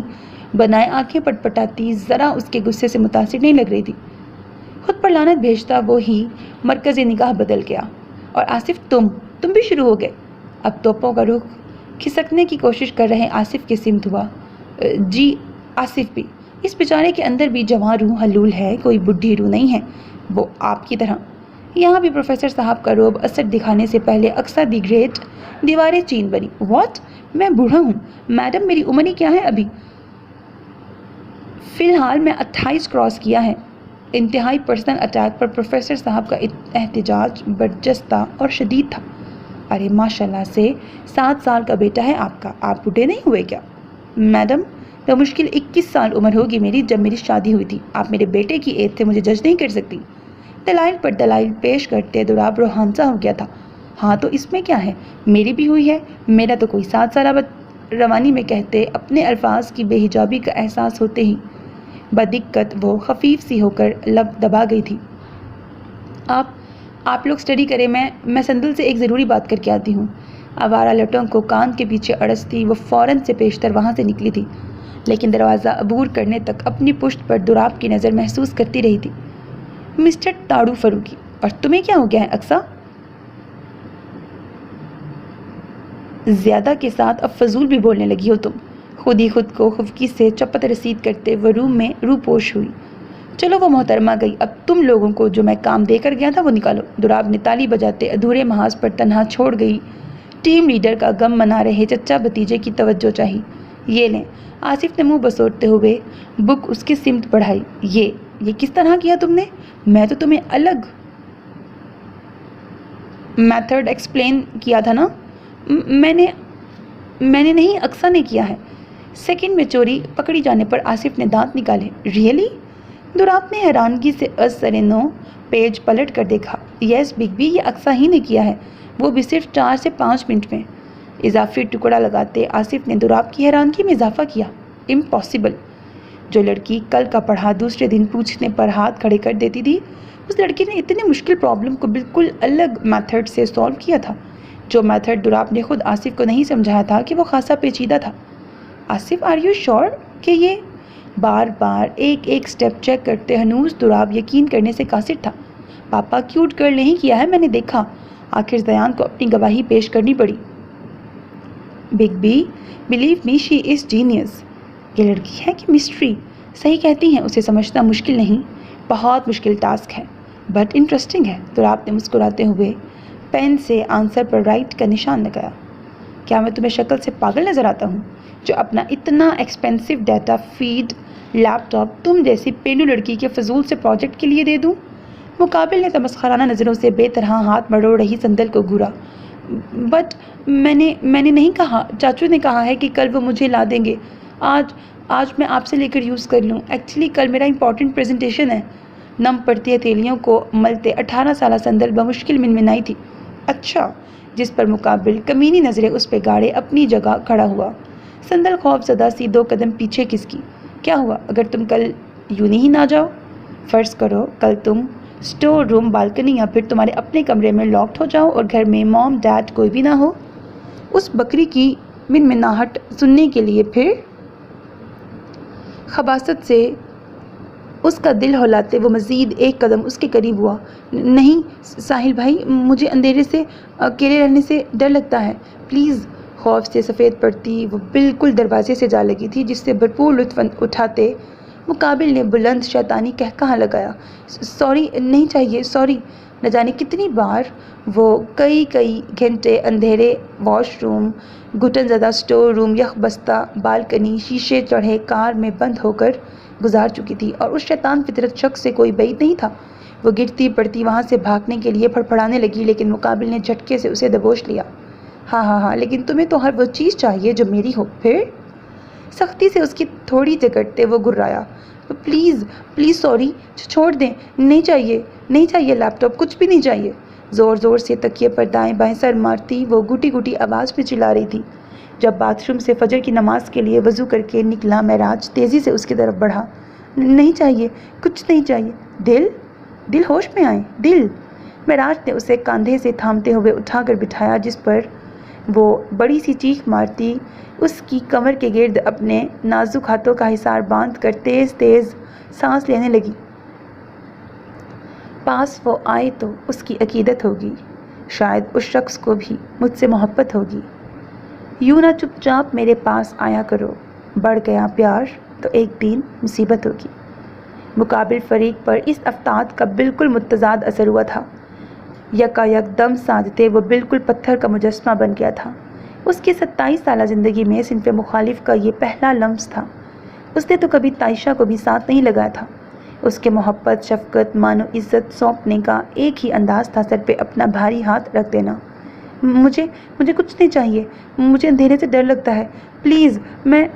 بنائے آنکھیں پٹ پٹاتی، ذرا اس کے غصے سے متاثر نہیں لگ رہی تھی۔ خود پر لعنت بھیجتا وہی مرکزی نگاہ بدل گیا۔ اور آصف تم بھی شروع ہو گئے۔ اب توپوں کا رخ کھسکنے کی کوشش کر رہے آصف کے سمت ہوا۔ جی آصف بھی، اس بیچارے کے اندر بھی جوان روح حلول ہے، کوئی بڈھی روح نہیں ہے وہ آپ کی طرح۔ یہاں بھی پروفیسر صاحب کا روب اثر دکھانے سے پہلے اقصیٰ دی گریٹ دیواریں چین بنی۔ واٹ؟ میں بوڑھا ہوں میڈم، میری عمر ہی کیا ہے ابھی؟ فی الحال میں 28 کراس کیا ہے۔ انتہائی پرسنل اٹیک پر پروفیسر صاحب کا احتجاج برجستہ اور شدید تھا۔ ارے ماشاءاللہ سے 7 سال کا بیٹا ہے آپ کا، آپ بوڑھے نہیں ہوئے کیا؟ میڈم بمشکل 21 سال عمر ہوگی میری جب میری شادی ہوئی تھی، آپ میرے بیٹے کی ایج سے مجھے جج نہیں کر سکتی۔ دلائل پر دلائل پیش کرتے دوراب روحانسہ ہو گیا تھا۔ ہاں تو اس میں کیا ہے، میری بھی ہوئی ہے، میرا تو کوئی 7 سالہ روانی میں کہتے اپنے الفاظ کی بے حجابی کا احساس ہوتے ہی بدقت وہ خفیف سی ہو کر لب دبا گئی تھی۔ آپ لوگ اسٹڈی کریں، میں سندل سے ایک ضروری بات کر کے آتی ہوں۔ آوارہ لٹوں کو کان کے پیچھے اڑستی وہ فوراً سے پیشتر وہاں سے نکلی تھی، لیکن دروازہ عبور کرنے تک اپنی پشت پر دوراب کی نظر محسوس کرتی رہی تھی۔ مسٹر تاڑو فروغی، اور تمہیں کیا ہو گیا ہے اقصیٰ؟ زیادہ کے ساتھ اب فضول بھی بولنے لگی ہو تم۔ خود ہی خود کو خفگی سے چپت رسید کرتے وہ روم میں روپوش ہوئی۔ چلو وہ محترمہ گئی، اب تم لوگوں کو جو میں کام دے کر گیا تھا وہ نکالو۔ دوراب نے تالی بجاتے ادھورے محاذ پر تنہا چھوڑ گئی ٹیم لیڈر کا غم منا رہے چچا بھتیجے کی توجہ چاہی۔ یہ لیں۔ آصف نے منہ بسوڑتے ہوئے بک اس کی سمت بڑھائی۔ یہ کس طرح کیا تم نے؟ میں تو تمہیں الگ میتھڈ ایکسپلین کیا تھا نا۔ میں نے نہیں، اقصیٰ نے کیا ہے۔ سیکنڈ میں چوری پکڑی جانے پر آصف نے دانت نکالے۔ ریئلی؟ دوراب نے حیرانگی سے از-سر-نو پیج پلٹ کر دیکھا۔ یس بگ بی، یہ اقصیٰ ہی نے کیا ہے، وہ بھی صرف 4 سے 5 منٹ میں۔ اضافی ٹکڑا لگاتے آصف نے دوراب کی حیرانگی میں اضافہ کیا۔ امپاسبل۔ جو لڑکی کل کا پڑھا دوسرے دن پوچھنے پر ہاتھ کھڑے کر دیتی تھی، اس لڑکی نے اتنی مشکل پرابلم کو بالکل الگ میتھڈ سے سالو کیا تھا، جو میتھڈ دوراب نے خود آصف کو نہیں سمجھایا تھا کہ وہ خاصا پیچیدہ تھا۔ آصف آر یو شور کہ یہ؟ بار بار ایک سٹیپ چیک کرتے ہنوز دوراب یقین کرنے سے قاصر تھا۔ پاپا کیوٹ گرل نہیں کیا ہے، میں نے دیکھا۔ آخر زیان کو اپنی گواہی پیش کرنی پڑی۔ Big B believe me she is genius. یہ لڑکی ہے کہ مسٹری؟ صحیح کہتی ہیں، اسے سمجھنا مشکل نہیں، بہت مشکل ٹاسک ہے، بٹ انٹرسٹنگ ہے۔ دوراب نے مسکراتے ہوئے پین سے آنسر پر رائٹ کا نشان لگایا۔ کیا میں تمہیں شکل سے پاگل نظر آتا ہوں جو اپنا اتنا ایکسپینسو ڈیٹا فیڈ لیپ ٹاپ تم جیسی پینو لڑکی کے فضول سے پروجیکٹ کے لیے دے دوں؟ مقابل نے تمسخرانہ نظروں سے بے طرح ہاتھ مروڑ رہی سندل کو گھورا۔ بٹ میں نے نہیں کہا، چاچو نے کہا ہے کہ کل وہ مجھے لا دیں گے۔ آج میں آپ سے لے کر یوز کر لوں، ایکچولی کل میرا امپورٹنٹ پریزنٹیشن ہے۔ نم پڑتی ہتھیلیوں کو ملتے 18 سالہ سندل بمشکل منمنائی تھی۔ اچھا جس پر مقابل کمینی نظریں اس پہ گاڑے اپنی جگہ کھڑا ہوا۔ سندل خوف زدہ سی 2 قدم پیچھے کھسکی۔ کیا ہوا اگر تم کل یوں ہی نہ جاؤ؟ فرض کرو کل تم اسٹور روم، بالکنی یا پھر تمہارے اپنے کمرے میں لاکڈ ہو جاؤ اور گھر میں مام ڈیڈ کوئی بھی نہ ہو۔ اس بکری کی منمناہٹ سننے کے لیے پھر خباثت سے اس کا دل ہلاتے وہ مزید 1 قدم اس کے قریب ہوا۔ نہیں ساحل بھائی، مجھے اندھیرے سے اکیلے رہنے سے ڈر لگتا ہے، پلیز۔ خوف سے سفید پڑتی وہ بالکل دروازے سے جا لگی تھی، جس سے بھرپور لطف اٹھاتے مقابل نے بلند شیطانی کہا لگایا، سوری نہیں چاہیے، سوری۔ نہ جانے کتنی بار وہ کئی گھنٹے اندھیرے واش روم، گھٹن زدہ اسٹور روم، یخ بستہ بالکنی، شیشے چڑھے کار میں بند ہو کر گزار چکی تھی، اور اس شیطان فطرت شخص سے کوئی بعید نہیں تھا۔ وہ گرتی پڑتی وہاں سے بھاگنے کے لیے پھڑپھڑانے لگی، لیکن مقابل نے جھٹکے سے اسے دبوچ لیا۔ ہاں، لیکن تمہیں تو ہر وہ چیز چاہیے جو میری ہو۔ پھر سختی سے اس کی تھوڑی جگڑتے وہ گرایا، پلیز سوری، چھوڑ دیں، نہیں چاہیے لیپ ٹاپ، کچھ بھی نہیں چاہیے۔ زور سے تکیے پر دائیں بائیں سر مارتی وہ گھٹی آواز میں چلا رہی تھی۔ جب باتھ روم سے فجر کی نماز کے لیے وضو کر کے نکلا، معراج تیزی سے اس کی طرف بڑھا۔ نہیں چاہیے، کچھ نہیں چاہیے۔ دل ہوش میں آئے، دل۔ معراج نے اسے کاندھے سے تھامتے ہوئے اٹھا کر بٹھایا، جس پر وہ بڑی سی چیخ مارتی اس کی کمر کے گرد اپنے نازک ہاتھوں کا حصار باندھ کر تیز سانس لینے لگی۔ پاس وہ آئے تو اس کی عقیدت ہوگی، شاید اس شخص کو بھی مجھ سے محبت ہوگی۔ یوں نہ چپ چاپ میرے پاس آیا کرو، بڑھ گیا پیار تو ایک دن مصیبت ہوگی۔ مقابل فریق پر اس افتاد کا بالکل متضاد اثر ہوا تھا۔ یک دم ساجتے وہ بالکل پتھر کا مجسمہ بن گیا تھا۔ اس کی 27 سالہ زندگی میں صنف مخالف کا یہ پہلا لمس تھا۔ اس نے تو کبھی تائشہ کو بھی ساتھ نہیں لگایا تھا۔ اس کے محبت، شفقت، مان و عزت سونپنے کا ایک ہی انداز تھا، سر پہ اپنا بھاری ہاتھ رکھ دینا۔ مجھے کچھ نہیں چاہیے، مجھے اندھیرے سے ڈر لگتا ہے، پلیز۔ میں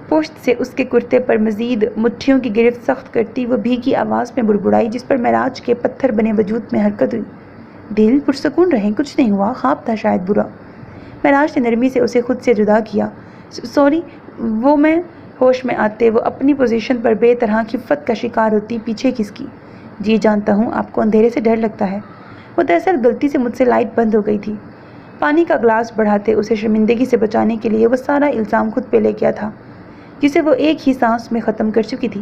پشت سے اس کے کرتے پر مزید مٹھیوں کی گرفت سخت کرتی وہ بھیگی آواز میں بڑبڑائی، جس پر معراج کے پتھر بنے وجود میں حرکت ہوئی۔ دل پرسکون رہیں، کچھ نہیں ہوا، خواب تھا شاید برا۔ معراج نے نرمی سے اسے خود سے جدا کیا۔ سوری۔ وہ میں ہوش میں آتے وہ اپنی پوزیشن پر بے طرح خفت کا شکار ہوتی پیچھے کھسکی۔ جی جانتا ہوں آپ کو اندھیرے سے ڈر لگتا ہے۔ وہ دراصل غلطی سے مجھ سے لائٹ بند ہو گئی تھی۔ پانی کا گلاس بڑھاتے اسے شرمندگی سے بچانے کے لیے وہ سارا الزام خود پہ لے گیا تھا، جسے وہ ایک ہی سانس میں ختم کر چکی تھی۔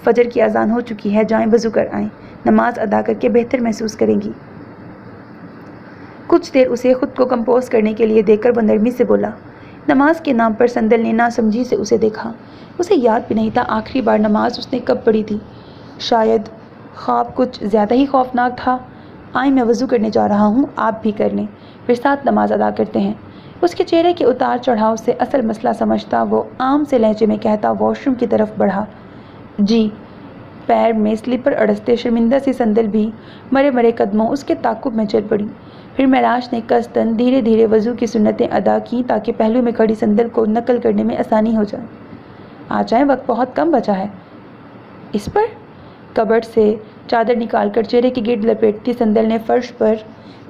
فجر کی اذان ہو چکی ہے، جائیں وضو کر آئیں، نماز ادا کر کے بہتر محسوس کریں گی۔ کچھ دیر اسے خود کو کمپوز کرنے کے لیے دے کر وہ نرمی سے بولا۔ نماز کے نام پر سندل نے ناسمجھی سے اسے دیکھا۔ اسے یاد بھی نہیں تھا آخری بار نماز اس نے کب پڑھی تھی۔ شاید خواب کچھ زیادہ ہی خوفناک تھا۔ آئیں میں وضو کرنے جا رہا ہوں، آپ بھی کر لیں، پھر ساتھ نماز ادا کرتے ہیں۔ اس کے چہرے کے اتار چڑھاؤ سے اصل مسئلہ سمجھتا وہ عام سے لہجے میں کہتا واش روم کی طرف بڑھا۔ جی۔ پیر میں سلیپر اڑستے شرمندہ سی سندل بھی مرے قدموں اس کے تعاقب میں چل پڑی۔ پھر معراج نے قصداً دھیرے وضو کی سنتیں ادا کیں تاکہ پہلو میں کھڑی سندل کو نقل کرنے میں آسانی ہو جائے۔ آ جائیں، وقت بہت کم بچا ہے۔ اس پر کبرڈ سے چادر نکال کر چہرے کے گرد لپیٹتی سندل نے فرش پر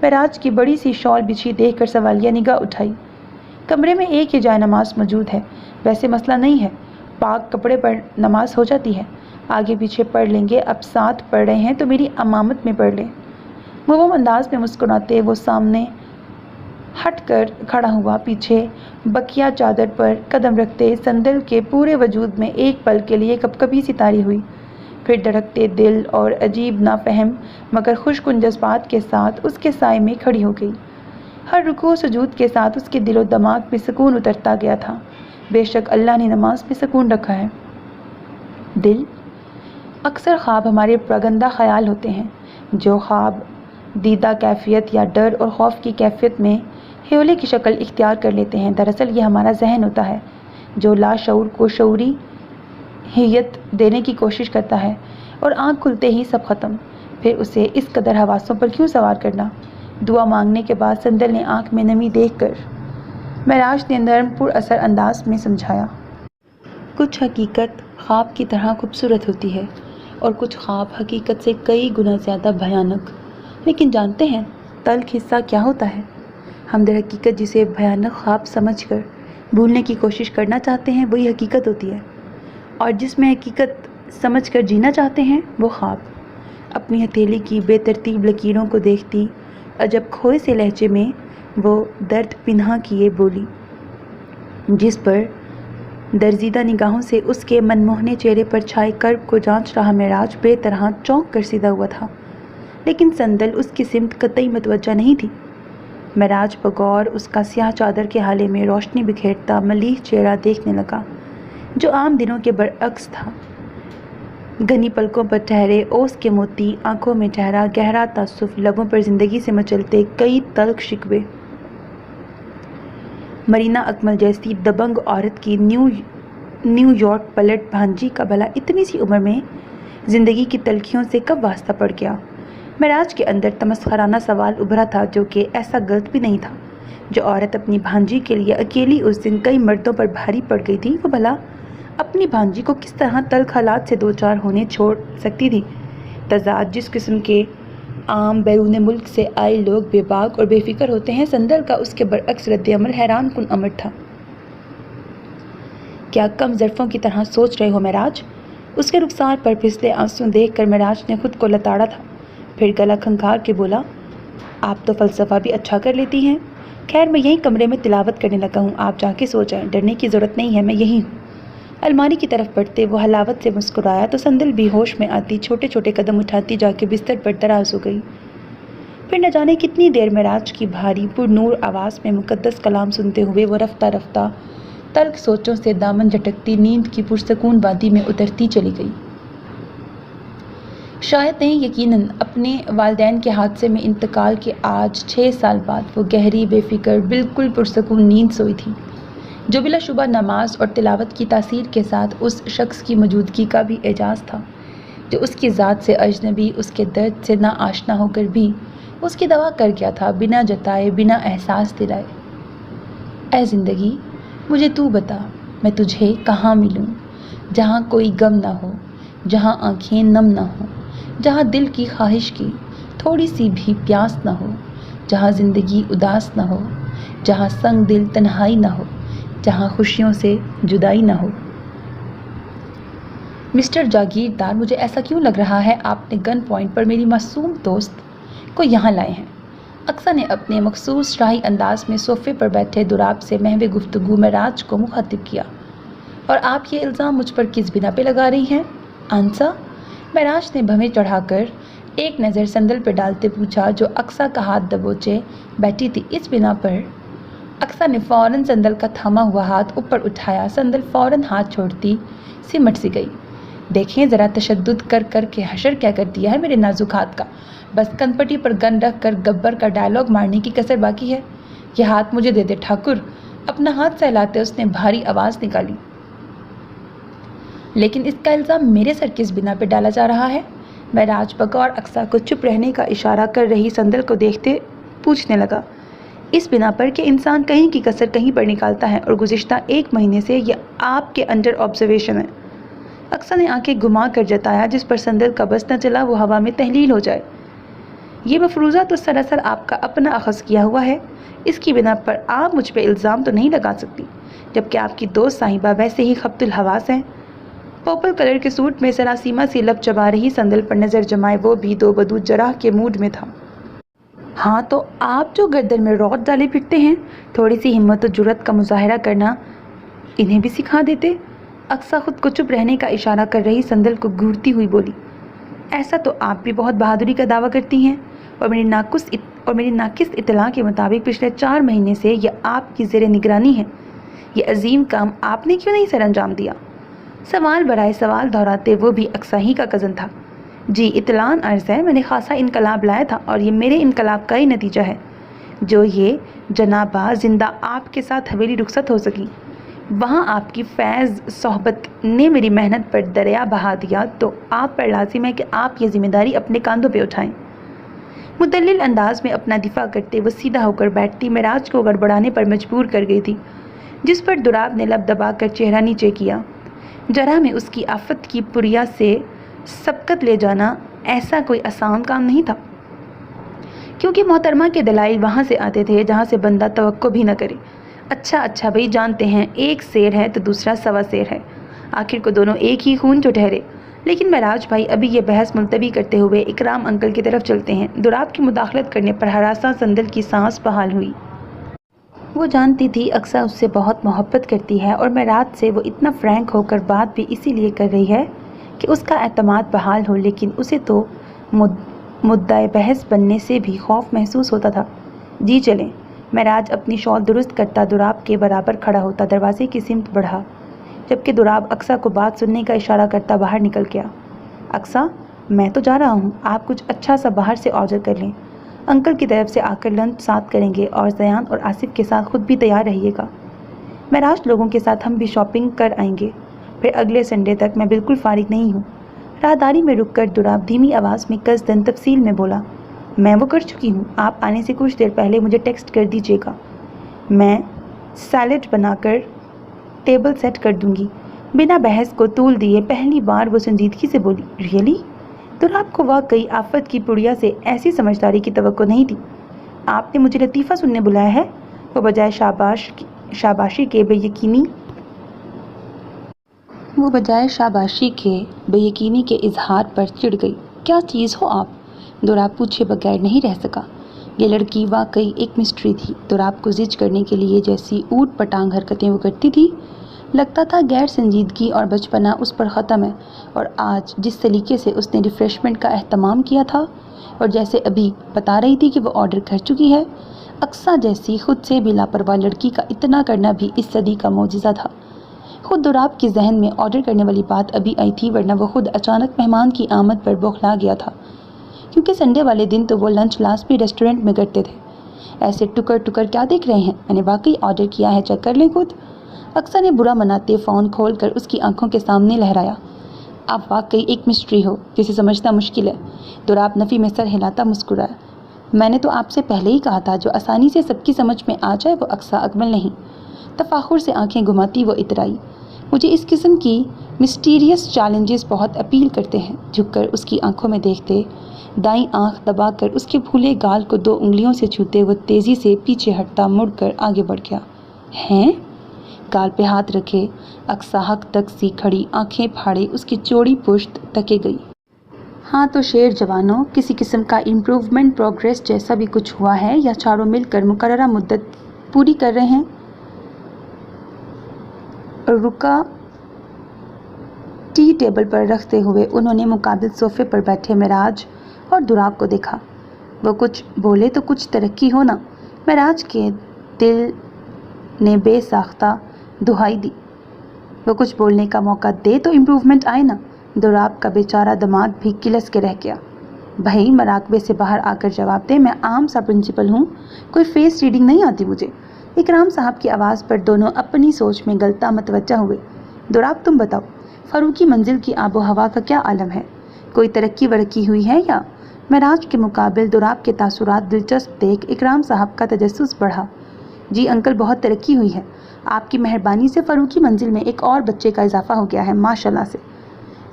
معراج کی بڑی سی شال بچھی دیکھ کر سوالیہ نگاہ اٹھائی۔ کمرے میں ایک ہی جائے نماز موجود ہے، ویسے مسئلہ نہیں ہے، پاک کپڑے پر نماز ہو جاتی ہے، آگے پیچھے پڑھ لیں گے، اب ساتھ پڑھ رہے ہیں تو میری امامت میں پڑھ لیں۔ مبہم انداز میں مسکراتے وہ سامنے ہٹ کر کھڑا ہوا، پیچھے بکیا چادر پر قدم رکھتے سندل کے پورے وجود میں ایک پل کے لیے کپکپی سی طاری ہوئی، پھر دھڑکتے دل اور عجیب نافہم مگر خوش کن جذبات کے ساتھ اس کے سائے میں کھڑی ہو گئی۔ ہر رکوع و سجود کے ساتھ اس کے دل و دماغ میں سکون اترتا گیا تھا۔ بے شک اللہ نے نماز میں سکون رکھا ہے۔ دل، اکثر خواب ہمارے پراگندہ خیال ہوتے ہیں، جو خواب دیدہ کیفیت یا ڈر اور خوف کی کیفیت میں ہیولے کی شکل اختیار کر لیتے ہیں۔ دراصل یہ ہمارا ذہن ہوتا ہے جو لاشعور کو شعوری حیت دینے کی کوشش کرتا ہے، اور آنکھ کھلتے ہی سب ختم۔ پھر اسے اس قدر حواسوں پر کیوں سوار کرنا؟ دعا مانگنے کے بعد سندل نے آنکھ میں نمی دیکھ کر معراج نے نرم پر اثر انداز میں سمجھایا۔ کچھ حقیقت خواب کی طرح خوبصورت ہوتی ہے اور کچھ خواب حقیقت سے کئی گنا زیادہ بھیانک، لیکن جانتے ہیں تلخ حصہ کیا ہوتا ہے؟ ہم در حقیقت جسے بھیانک خواب سمجھ کر بھولنے کی کوشش کرنا چاہتے ہیں وہی حقیقت ہوتی ہے، اور جس میں حقیقت سمجھ کر جینا چاہتے ہیں وہ خواب۔ اپنی ہتھیلی کی بے ترتیب لکیروں کو دیکھتی عجب کھوئے سے لہجے میں وہ درد پنہاں کیے بولی، جس پر درزیدہ نگاہوں سے اس کے منموہنے چہرے پر چھائے کرب کو جانچ رہا معراج بے طرح چونک کر سیدھا ہوا تھا، لیکن سندل اس کی سمت قطعی متوجہ نہیں تھی۔ معراج بغور اس کا سیاہ چادر کے حالے میں روشنی بکھیرتا ملیح چہرہ دیکھنے لگا جو عام دنوں کے برعکس تھا۔ گھنی پلکوں پر ٹھہرے اوس کے موتی، آنکھوں میں ٹھہرا گہرا تاسف، لبوں پر زندگی سے مچلتے کئی تلخ شکوے۔ مرینا اکمل جیسی دبنگ عورت کی نیو یارک پلٹ بھانجی کا بھلا اتنی سی عمر میں زندگی کی تلخیوں سے کب واسطہ پڑ گیا؟ معراج کے اندر تمسخرانہ سوال ابھرا تھا جو کہ ایسا غلط بھی نہیں تھا۔ جو عورت اپنی بھانجی کے لیے اکیلی اس دن کئی مردوں پر بھاری پڑ گئی تھی وہ بھلا اپنی بھانجی کو کس طرح تلخ حالات سے دوچار ہونے چھوڑ سکتی تھی؟ تضاد جس قسم کے عام بیرون ملک سے آئے لوگ بے باک اور بے فکر ہوتے ہیں، سندل کا اس کے برعکس رد عمل حیران کن امر تھا۔ کیا کم ظرفوں کی طرح سوچ رہے ہو معراج؟ اس کے رخسار پر پھسلے آنسو دیکھ کر معراج نے خود کو لتاڑا تھا، پھر گلا کھنکھار کے بولا، آپ تو فلسفہ بھی اچھا کر لیتی ہیں۔ خیر میں یہیں کمرے میں تلاوت کرنے لگا ہوں، آپ جا کے سو جائیں، ڈرنے کی ضرورت نہیں ہے، میں یہیں ہوں۔ الماری کی طرف بڑھتے وہ حلاوت سے مسکرایا تو سندل بھی ہوش میں آتی چھوٹے چھوٹے قدم اٹھاتی جا کے بستر پر دراز ہو گئی۔ پھر نہ جانے کتنی دیر معراج کی بھاری پر نور آواز میں مقدس کلام سنتے ہوئے وہ رفتہ رفتہ تلخ سوچوں سے دامن جھٹکتی نیند کی پرسکون وادی میں اترتی چلی گئی۔ شاید نہیں، یقیناً اپنے والدین کے حادثے میں انتقال کے آج 6 سال بعد وہ گہری بے فکر بالکل پرسکون نیند سوئی تھی، جو بلا شبہ نماز اور تلاوت کی تاثیر کے ساتھ اس شخص کی موجودگی کا بھی اعجاز تھا جو اس کی ذات سے اجنبی، اس کے درد سے نا آشنا ہو کر بھی اس کی دوا کر گیا تھا، بنا جتائے، بنا احساس دلائے۔ اے زندگی مجھے تو بتا، میں تجھے کہاں ملوں، جہاں کوئی غم نہ ہو، جہاں آنکھیں نم نہ ہوں، جہاں دل کی خواہش کی تھوڑی سی بھی پیاس نہ ہو، جہاں زندگی اداس نہ ہو، جہاں سنگ دل تنہائی نہ ہو، جہاں خوشیوں سے جدائی نہ ہو۔ مسٹر جاگیردار، مجھے ایسا کیوں لگ رہا ہے آپ نے گن پوائنٹ پر میری معصوم دوست کو یہاں لائے ہیں؟ اقصیٰ نے اپنے مخصوص شاہی انداز میں صوفے پر بیٹھے دوراب سے محو گفتگو معراج کو مخاطب کیا، اور آپ یہ الزام مجھ پر کس بنا پہ لگا رہی ہیں؟ آنسا؟ معراج نے بھویں چڑھا کر ایک نظر سندل پہ ڈالتے پوچھا جو اقصیٰ کا ہاتھ دبوچے بیٹھی تھی۔ اس بنا پر اقصیٰ نے فوراً سندل کا تھاما ہوا ہاتھ اوپر اٹھایا۔ سندل فوراً ہاتھ چھوڑتی سمٹ سی گئی۔ دیکھیں ذرا تشدد کر کر کے حشر کیا کر دیا ہے میرے نازک ہاتھ کا، بس کنپٹی پر گن رکھ کر گبر کا ڈائلاگ مارنے کی کسر باقی ہے۔ یہ ہاتھ مجھے دے دے ٹھاکر۔ اپنا ہاتھ سہلاتے اس نے بھاری آواز نکالی۔ لیکن اس کا الزام میرے سر کس بنا پہ ڈالا جا رہا ہے؟ معراج بغور اقصیٰ کو چپ رہنے کا اشارہ کر رہی سندل کو دیکھتے پوچھنے لگا۔ اس بنا پر کہ انسان کہیں کی کسر کہیں پر نکالتا ہے، اور گزشتہ 1 مہینے سے یہ آپ کے انڈر آبزرویشن ہے۔ اقصیٰ نے آنکھیں گھما کر جتایا، جس پر سندل کا بس نہ چلا وہ ہوا میں تحلیل ہو جائے۔ یہ مفروضہ تو سراسر آپ کا اپنا اخذ کیا ہوا ہے، اس کی بنا پر آپ مجھ پہ الزام تو نہیں لگا سکتی، جبکہ آپ کی دوست صاحبہ ویسے ہی خبط الحواس ہیں۔ پرپل کلر کے سوٹ میں سراسیمہ سی لب چبا رہی سندل پر نظر جمائے وہ بھی دو بدو جراح کے موڈ میں تھا۔ ہاں تو آپ جو گردن میں روٹ ڈالے پھرتے ہیں، تھوڑی سی ہمت و جرأت کا مظاہرہ کرنا انہیں بھی سکھا دیتے۔ اقصیٰ خود کو چپ رہنے کا اشارہ کر رہی سندل کو گھورتی ہوئی بولی، ایسا تو آپ بھی بہت بہادری کا دعویٰ کرتی ہیں، اور میری ناقص اطلاع کے مطابق پچھلے 4 مہینے سے یہ آپ کی زیر نگرانی ہے۔ یہ عظیم کام آپ نے کیوں نہیں سر انجام دیا؟ سوال برائے سوال دہراتے وہ بھی اقصیٰ ہی کا کزن تھا۔ جی اطلاعاً عرض ہے، میں نے خاصا انقلاب لایا تھا، اور یہ میرے انقلاب کا ہی نتیجہ ہے جو یہ جنابہ زندہ آپ کے ساتھ حویلی رخصت ہو سکی۔ وہاں آپ کی فیض صحبت نے میری محنت پر دریا بہا دیا، تو آپ پر لازم ہے کہ آپ یہ ذمہ داری اپنے کاندھوں پہ اٹھائیں۔ مدلل انداز میں اپنا دفاع کرتے وہ سیدھا ہو کر بیٹھتی معراج کو گڑبڑانے پر مجبور کر گئی تھی، جس پر دوراب نے لب دبا کر چہرہ نیچے کیا۔ جرح میں اس کی آفت کی پریا سے سبقت لے جانا ایسا کوئی آسان کام نہیں تھا क्योंकि मोहतरमा के दलाइल वहाँ से आते थे जहाँ से बंदा तवक्को भी न करे। अच्छा भाई, जानते हैं एक शेर है तो दूसरा सवा शेर है, आखिर को दोनों एक ही खून जो ठहरे। लेकिन महराज भाई, अभी ये बहस मुलतवी करते हुए इकराम अंकल की तरफ चलते हैं। दुराब की मुदाखलत करने पर हरासा संदल की सांस बहाल हुई। वो जानती थी अक्सा उससे बहुत मोहब्बत करती है और महराज से वो इतना फ्रैंक होकर बात भी इसीलिए कर रही है कि उसका एतमाद बहाल हो, लेकिन उसे तो मुद्दाए बहस बनने से भी खौफ महसूस होता था। जी चलें। महराज अपनी शॉल दुरुस्त करता दुराब के बराबर खड़ा होता दरवाजे की सिमत बढ़ा, जबकि दुराब अक्सा को बात सुनने का इशारा करता बाहर निकल गया। अक्सा, मैं तो जा रहा हूँ, आप कुछ अच्छा सा बाहर से ऑर्डर कर लें। अंकल की तरफ से आकर लंच साथ करेंगे और ज़यान और आसिफ के साथ खुद भी तैयार रहिएगा। महराज लोगों के साथ हम भी शॉपिंग कर आएंगे, फिर अगले संडे तक मैं बिल्कुल फारिग नहीं हूँ। राहदारी में रुककर दुराब धीमी आवाज़ में कसदन तफसील में बोला, मैं वो कर चुकी हूँ, आप आने से कुछ देर पहले मुझे टेक्स्ट कर दीजिएगा, मैं सैलेड बनाकर टेबल सेट कर दूंगी। बिना बहस को तूल दिए पहली बार वो संजीदगी से बोली, रियली? दुराब को वाकई आफत की पुड़िया से ऐसी समझदारी की तवक्को नहीं थी। आपने मुझे लतीफ़ा सुनने बुलाया है? वो बजाय शाबाशी के बेयकीनी के इजहार पर चिढ़ गई। क्या चीज़ हो आप? दुराब पूछे बगैर नहीं रह सका। ये लड़की वाकई एक मिस्ट्री थी। दुराब को जिज करने के लिए जैसी ऊट पटांग हरकतें वो करती थी, लगता था गैर संजीदगी और बचपना उस पर ख़त्म है। और आज जिस तरीके से उसने रिफ़्रेशमेंट का एहतमाम किया था और जैसे अभी बता रही थी कि वो ऑर्डर कर चुकी है, अक्सा जैसी खुद से भी लापरवाह लड़की का इतना करना भी इस सदी का मौजिज़ा था। खुद दुराब के जहन में ऑर्डर करने वाली बात अभी आई थी, वरना वो खुद अचानक मेहमान की आमद पर बौखला गया था, क्योंकि संडे वाले दिन तो वो लंच लास्ट भी रेस्टोरेंट में करते थे। ऐसे टुकर टुकर क्या देख रहे हैं, मैंने वाकई ऑर्डर किया है, चेक कर लें खुद। अक्सा ने बुरा मनाते फ़ोन खोलकर उसकी आंखों के सामने लहराया। आप वाकई एक मिस्ट्री हो जिसे समझना मुश्किल है। दुराब नफ़ी में सर हिलाता मुस्कुराया। मैंने तो आपसे पहले ही कहा था, जो आसानी से सबकी समझ में आ जाए वो अक्सा अकमल नहीं। तफाखुर से आंखें घुमाती वो इतराई। मुझे इस किस्म की मिस्टीरियस चैलेंजेस बहुत अपील करते हैं। झुककर उसकी आंखों में देखते, दाईं आंख दबाकर उसके फूले गाल को 2 उंगलियों से छूते वो तेज़ी से पीछे हटता मुड़कर आगे बढ़ गया। हैं? गाल पे हाथ रखे अक्सा हक तक सी खड़ी, आंखें फाड़े उसकी चौड़ी पुश्त तके गई। हाँ तो शेर जवानों, किसी किस्म का इम्प्रूवमेंट प्रोग्रेस जैसा भी कुछ हुआ है या चारों मिलकर मुकर्ररा मुद्दत पूरी कर रहे हैं? रुका टी टेबल पर रखते हुए उन्होंने मुकाबिल सोफे पर बैठे महराज और दुराब को देखा। वो कुछ बोले तो कुछ तरक्की हो ना। महराज के दिल ने बेसाख्ता दुहाई दी। वो कुछ बोलने का मौका दे तो इम्प्रूवमेंट आए ना। दुराब का बेचारा दिमाग भी किलस के रह गया। भाई मराकबे से बाहर आकर जवाब दे, मैं आम सा प्रिंसिपल हूँ, कोई फेस रीडिंग नहीं आती मुझे। इकराम साहब की आवाज़ पर दोनों अपनी सोच में गलता मतवज्जा हुए। दुराब तुम बताओ, फ़ारूकी मंजिल की आबो हवा का क्या आलम है? कोई तरक्की वरक्की हुई है या? महराज के मुकाबिल दुराब के तासुरात दिलचस्प देख इकराम साहब का तजस्सुस बढ़ा। जी अंकल, बहुत तरक्की हुई है। आपकी मेहरबानी से फ़ारूकी मंजिल में एक और बच्चे का इजाफा हो गया है, माशाल्लाह से।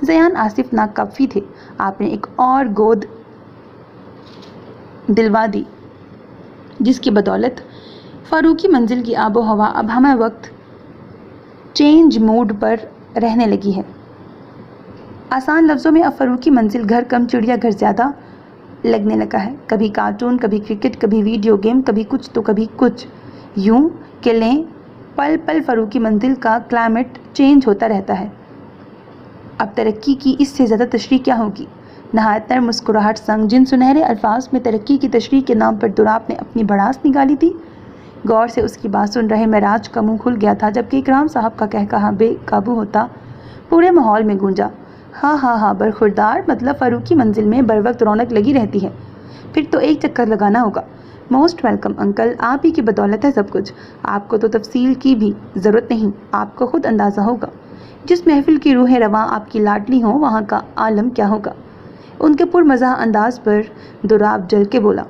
ज़यान आसिफ नाकाफ़ी थे, आपने एक और गोद दिलवा दी, जिसकी बदौलत फ़ारूकी मंजिल की आबो हवा अब हमें वक्त चेंज मूड पर रहने लगी है। आसान लफ्ज़ों में अब फ़ारूकी मंजिल घर कम चिड़िया घर ज़्यादा लगने लगा है। कभी कार्टून, कभी क्रिकेट, कभी वीडियो गेम, कभी कुछ तो कभी कुछ। यूं कि लें पल पल फ़ारूकी मंजिल का क्लाइमेट चेंज होता रहता है। अब तरक्की की इससे ज़्यादा तशरीह क्या होगी? नहायत नर मुस्कुराहट संग जिन सुनहरे अल्फाज में तरक्की की तशरीह के नाम पर दुराब ने अपनी भड़ास निकाली थी, गौर से उसकी बात सुन रहे महराज का मुंह खुल गया था, जबकि इकराम साहब का कहकहा बेकाबू होता पूरे माहौल में गूंजा। हाँ बरखुरदार, मतलब फ़ारूकी मंजिल में बर वक्त रौनक लगी रहती है। फिर तो एक चक्कर लगाना होगा। मोस्ट वेलकम अंकल, आप ही की बदौलत है सब कुछ। आपको तो तफसील की भी ज़रूरत नहीं, आपको खुद अंदाज़ा होगा। जिस महफिल की रूहें रवां आपकी लाडली हों, वहाँ का आलम क्या होगा। उनके पुरमज़ाह अंदाज पर दुराब जल के बोला,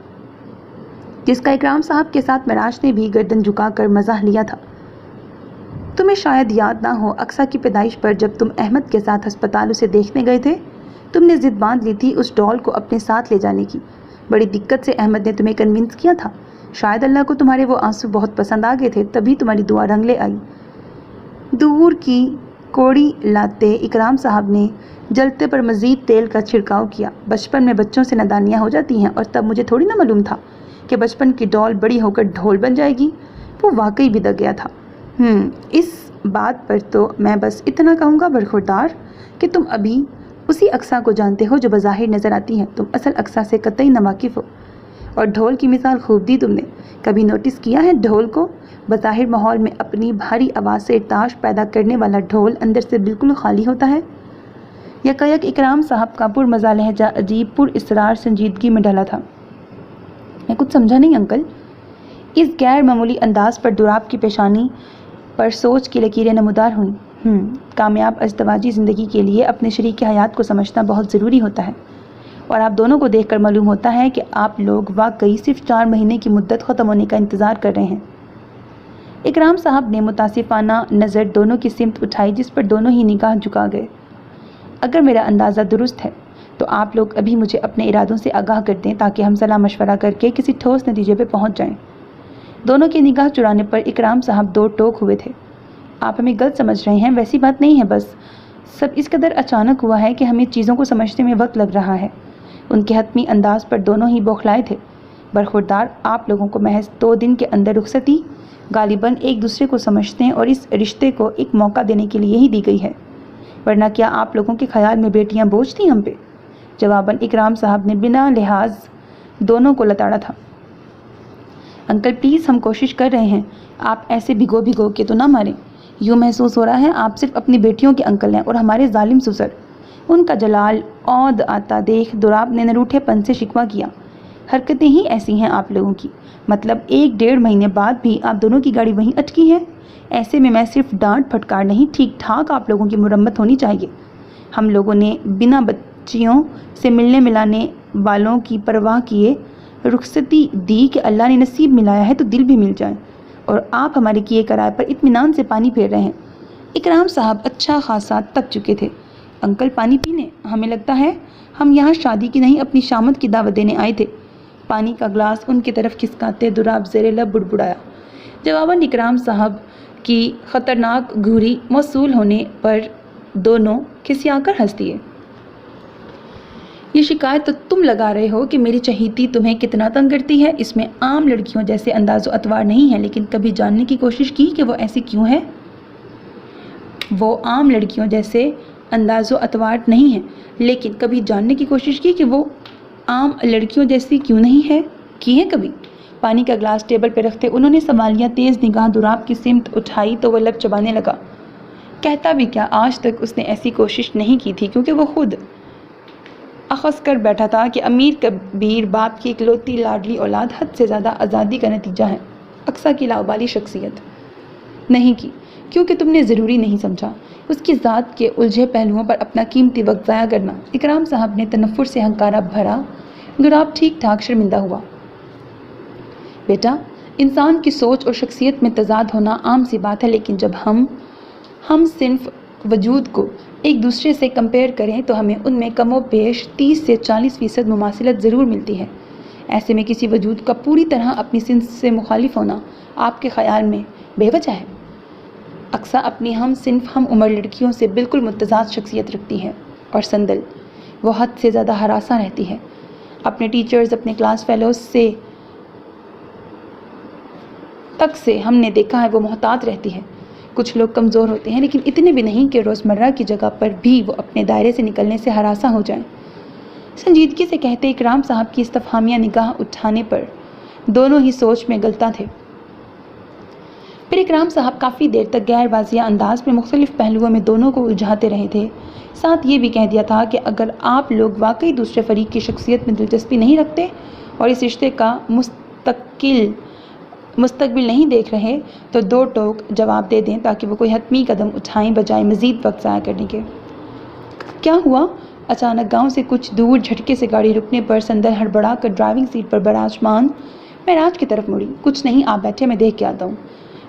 जिसका इकराम साहब के साथ महराज ने भी गर्दन झुकाकर मज़ाह लिया था। तुम्हें शायद याद ना हो, अक्सा की पैदाइश पर जब तुम अहमद के साथ अस्पताल उसे देखने गए थे, तुमने ज़िद बांध ली थी उस डॉल को अपने साथ ले जाने की। बड़ी दिक्कत से अहमद ने तुम्हें कन्विंस किया था। शायद अल्लाह को तुम्हारे वो आंसू बहुत पसंद आ गए थे, तभी तुम्हारी दुआ रंग ले आई। दूर की कोड़ी लाते इकराम साहब ने जलते पर मज़ीद तेल का छिड़काव किया। बचपन में बच्चों से नादानियाँ हो जाती हैं, और तब मुझे थोड़ी ना मालूम था कि बचपन की डॉल बड़ी होकर ढोल बन जाएगी। वो वाकई बिदक गया था। इस बात पर तो मैं बस इतना कहूँगा बरखुरदार कि तुम अभी उसी अक्सा को जानते हो जो बज़ाहिर नज़र आती है। तुम असल अक्सा से कतई नावाकिफ़ हो। और ढोल की मिसाल खूब दी तुमने। कभी नोटिस किया है ढोल को? बज़ाहिर माहौल में अपनी भारी आवाज़ से ताश पैदा करने वाला ढोल अंदर से बिल्कुल खाली होता है। यकायक इकराम साहब का पुरमज़ा लहजा अजीब पुर इसरार संजीदगी में ढला था। मैं कुछ समझा नहीं अंकल। इस गैर मामूली अंदाज पर दुराब की पेशानी पर सोच की लकीरें नमूदार हुईं। कामयाब अज़दवाजी ज़िंदगी के लिए अपने शरीक हयात को समझना बहुत ज़रूरी होता है, और आप दोनों को देखकर मालूम होता है कि आप लोग वाकई सिर्फ 4 महीने की मुद्दत ख़त्म होने का इंतज़ार कर रहे हैं। इकराम साहब ने मुतासिफाना नज़र दोनों की सिमत उठाई, जिस पर दोनों ही निगाह झुका गए। अगर मेरा अंदाज़ा दुरुस्त है तो आप लोग अभी मुझे अपने इरादों से आगाह कर दें, ताकि हम सलाह मशवरा करके किसी ठोस नतीजे पर पहुँच जाएँ। दोनों की निगाह चुराने पर इकराम साहब दो टोक हुए थे। आप हमें गलत समझ रहे हैं, वैसी बात नहीं है, बस सब इस कदर अचानक हुआ है कि हमें चीज़ों को समझने में वक्त लग रहा है। उनके हतमी अंदाज पर दोनों ही बौखलाए थे। बरखुरदार, आप लोगों को महज 2 दिन के अंदर रुखसती गालिबन एक दूसरे को समझते हैं और इस रिश्ते को एक मौका देने के लिए ही दी गई है, वरना क्या आप लोगों के ख्याल में बेटियां बोझ थी हम पे? जवाबन इकराम साहब ने बिना लिहाज दोनों को लताड़ा था। अंकल प्लीज़, हम कोशिश कर रहे हैं, आप ऐसे भिगो भिगो के तो ना मारें। यूँ महसूस हो रहा है आप सिर्फ अपनी बेटियों के अंकल हैं और हमारे जालिम ससुर। उनका जलाल औद आता देख दुराब ने नरूठेपन से शिकवा किया। हरकतें ही ऐसी हैं आप लोगों की, मतलब 1-1.5 महीने बाद भी आप दोनों की गाड़ी वहीं अटकी है। ऐसे में मैं सिर्फ डांट फटकार नहीं, ठीक ठाक आप लोगों की मुरम्मत होनी चाहिए। हम लोगों ने बिना बच्चियों से मिलने मिलाने वालों की परवाह किए रुखसती दी कि अल्लाह ने नसीब मिलाया है तो दिल भी मिल जाए, और आप हमारे किए कराए पर इत्मीनान से पानी फेर रहे हैं। इकराम साहब अच्छा खासा तक चुके थे। अंकल पानी पीने? हमें लगता है हम यहाँ शादी की नहीं अपनी शामत की दावत देने आए थे। पानी का ग्लास उनकी तरफ खिसकाते दुराब ज़ेरे लब बुड़बुड़ाया। जवाबन इकराम साहब की ख़तरनाक घूरी मौसूल होने पर दोनों खिसियाकर हंस दिए। ये शिकायत तो तुम लगा रहे हो कि मेरी चहीती तुम्हें कितना तंग करती है। इसमें आम लड़कियों जैसे अंदाज़ो अतवार नहीं है, लेकिन कभी जानने की कोशिश की कि वो ऐसी क्यों है? वो आम लड़कियों जैसे अंदाज़ो अतवार नहीं है, लेकिन कभी जानने की कोशिश की कि वो आम लड़कियों जैसी क्यों नहीं है? की है कभी? पानी का ग्लास टेबल पर रखते उन्होंने संभालिया तेज़ निगाह दुराब की सिमत उठाई तो वह लब चबाने लगा। कहता भी क्या, आज तक उसने ऐसी कोशिश नहीं की थी, क्योंकि वो खुद अखज़ कर बैठा था कि अमीर कबीर बाप की इकलौती लाडली औलाद हद से ज़्यादा आज़ादी का नतीजा है। अक्सा की लाउबाली शख्सियत नहीं की, क्योंकि तुमने ज़रूरी नहीं समझा उसकी ज़ात के उलझे पहलुओं पर अपना कीमती वक्त ज़ाया करना। इकराम साहब ने तनफ़ुर से हंकारा भरा। दुराब ठीक ठाक शर्मिंदा हुआ। बेटा, इंसान की सोच और शख्सियत में तज़ाद होना आम सी बात है, लेकिन जब हम सिर्फ वजूद को एक दूसरे से कंपेयर करें तो हमें उनमें कमो बेश 30 से 40% मुमासिलत ज़रूर मिलती है। ऐसे में किसी वजूद का पूरी तरह अपनी सिंस से मुखालिफ होना आपके ख़याल में बेवजह है। अक्सा अपनी हम सिंफ हम उम्र लड़कियों से बिल्कुल मुतज़ाद शख्सियत रखती है और संदल वो हद से ज़्यादा हरासा रहती है। अपने टीचर्स, अपने क्लास फेलोज से हमने देखा है वो मोहतात रहती है। कुछ लोग कमज़ोर होते हैं, लेकिन इतने भी नहीं कि रोज़मर्रा की जगह पर भी वो अपने दायरे से निकलने से हरासा हो जाएं। संजीदगी से कहते इकराम साहब की इस्तफ़हामिया निगाह उठाने पर दोनों ही सोच में गलता थे। फिर इकराम साहब काफ़ी देर तक गैर वाज़िया अंदाज में मुख्तलिफ पहलुओं में दोनों को उलझाते रहे थे। साथ ये भी कह दिया था कि अगर आप लोग वाकई दूसरे फरीक की शख्सियत में दिलचस्पी नहीं रखते और इस रिश्ते का मुस्तकबिल नहीं देख रहे तो 2 टोक जवाब दे दें, ताकि वो कोई हतमी कदम उठाएं बजाय मज़ीद वक्त ज़ाया करने के। क्या हुआ? अचानक गांव से कुछ दूर झटके से गाड़ी रुकने पर संदल हड़बड़ा कर ड्राइविंग सीट पर बराजमान महराज की तरफ मुड़ी। कुछ नहीं, आप बैठे, मैं देख के आता हूँ।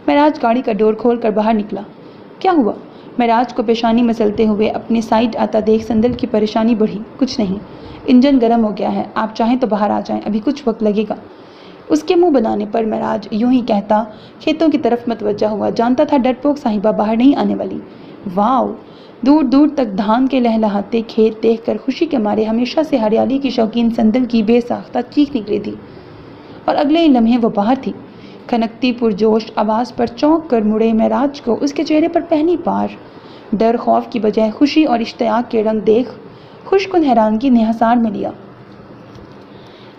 महराज गाड़ी का डोर खोल कर बाहर निकला। क्या हुआ? महराज को पेशानी मसलते हुए अपने साइड आता देख संदल की परेशानी बढ़ी। कुछ नहीं, इंजन गर्म हो गया है, आप चाहें तो बाहर आ जाएं, अभी कुछ वक्त लगेगा। उसके मुंह बनाने पर महराज यूं ही कहता खेतों की तरफ मतवज्जा हुआ। जानता था डरपोक साहिबा बाहर नहीं आने वाली। वाव! दूर दूर तक धान के लहलहाते खेत देखकर खुशी के मारे हमेशा से हरियाली की शौकीन संदल की बेसाख्ता चीख निकली थी। और अगले ही लम्हे वो बाहर थी। खनकती पुरजोश आवाज़ पर चौंक कर मुड़े महराज को उसके चेहरे पर पहली बार डर खौफ की बजाय खुशी और इश्तियाक के रंग देख खुशकुन हैरानगी ने हिसार में लिया।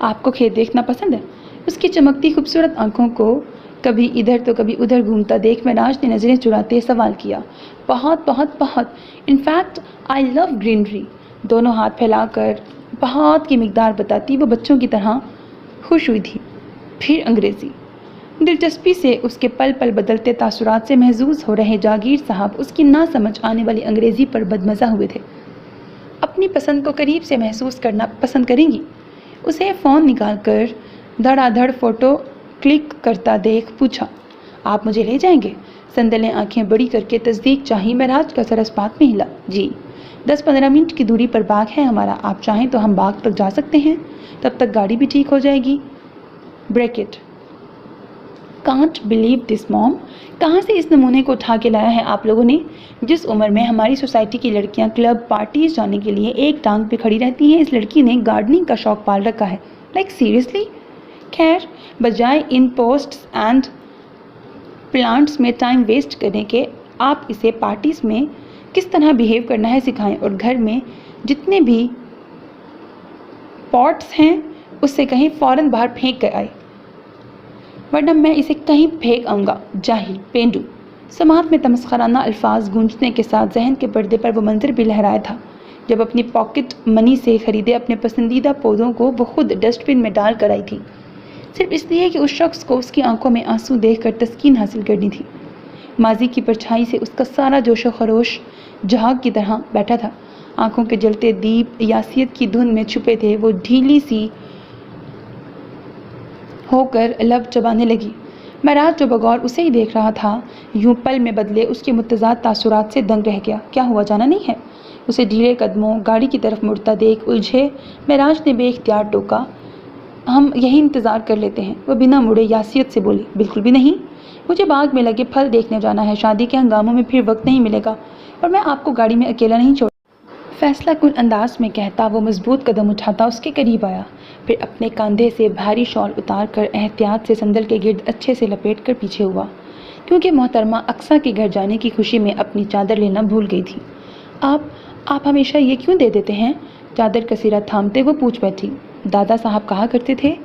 आपको खेत देखना पसंद है? उसकी चमकती खूबसूरत आंखों को कभी इधर तो कभी उधर घूमता देख महराज ने नजरें चुराते सवाल किया। बहुत बहुत बहुत, इनफैक्ट आई लव ग्रीनरी। दोनों हाथ फैलाकर बहुत की मिकदार बताती वो बच्चों की तरह खुश हुई थी। फिर अंग्रेज़ी। दिलचस्पी से उसके पल पल बदलते तासुरात से महजूज हो रहे जागीर साहब उसकी ना समझ आने वाली अंग्रेज़ी पर बदमज़ा हुए थे। अपनी पसंद को करीब से महसूस करना पसंद करेंगी? उसे फ़ोन निकाल कर धड़ाधड़ फ़ोटो क्लिक करता देख पूछा। आप मुझे ले जाएंगे? संदल ने आंखें बड़ी करके तस्दीक चाही। महराज का सर अस्पात में हिला। जी, 10-15 मिनट की दूरी पर बाग है हमारा, आप चाहें तो हम बाग तक जा सकते हैं, तब तक गाड़ी भी ठीक हो जाएगी। Bracket. Can't believe this mom, कहाँ से इस नमूने को उठा के लाया है आप लोगों ने? जिस उम्र में हमारी सोसाइटी की लड़कियां क्लब पार्टीज जाने के लिए एक टांग पे खड़ी रहती हैं, इस लड़की ने गार्डनिंग का शौक पाल रखा है। Like seriously? खैर, बजाय इन पोस्ट्स एंड प्लांट्स में टाइम वेस्ट करने के आप इसे पार्टीज में किस तरह बिहेव करना है सिखाएं, और घर में जितने भी पॉट्स हैं उससे कहीं फ़ौरन बाहर फेंक कर आए, वरना मैं इसे कहीं फेंक आऊँगा। जाहिल, पेंडू। समात में तमस्खराना अल्फाज गूंजने के साथ जहन के पर्दे पर वो मंजर भी लहराया था जब अपनी पॉकेट मनी से खरीदे अपने पसंदीदा पौधों को वो खुद डस्टबिन में डाल कर आई थी, सिर्फ इसलिए कि उस शख्स को उसकी आंखों में आंसू देखकर तस्कीन हासिल करनी थी। माजी की परछाई से उसका सारा जोशो खरोश जहाग की तरह बैठा था। आंखों के जलते दीप यासियत की धुन में छुपे थे। वो ढीली सी होकर लब चबाने लगी। महराज जो बगौर उसे ही देख रहा था, यूं पल में बदले उसके मुतज़ाद तासुरात से दंग रह गया। क्या हुआ, जाना नहीं है? उसे ढीले कदमों गाड़ी की तरफ मुड़ता देख उलझे महराज ने बेख्तियार टोका। हम यही इंतज़ार कर लेते हैं। वह बिना मुड़े यासियत से बोली। बिल्कुल भी नहीं, मुझे बाग में लगे फल देखने जाना है। शादी के हंगामों में फिर वक्त नहीं मिलेगा, और मैं आपको गाड़ी में अकेला नहीं छोड़। फैसला कुल अंदाज में कहता वो मजबूत कदम उठाता उसके करीब आया, फिर अपने कंधे से भारी शॉल उतार कर एहतियात से संदल के गिर्द अच्छे से लपेट कर पीछे हुआ, क्योंकि मोहतरमा अक्सा के घर जाने की खुशी में अपनी चादर लेना भूल गई थी। आप हमेशा ये क्यों दे देते हैं? चादर का सिरा थामते वो पूछ बैठी। दादा साहब कहा करते थे,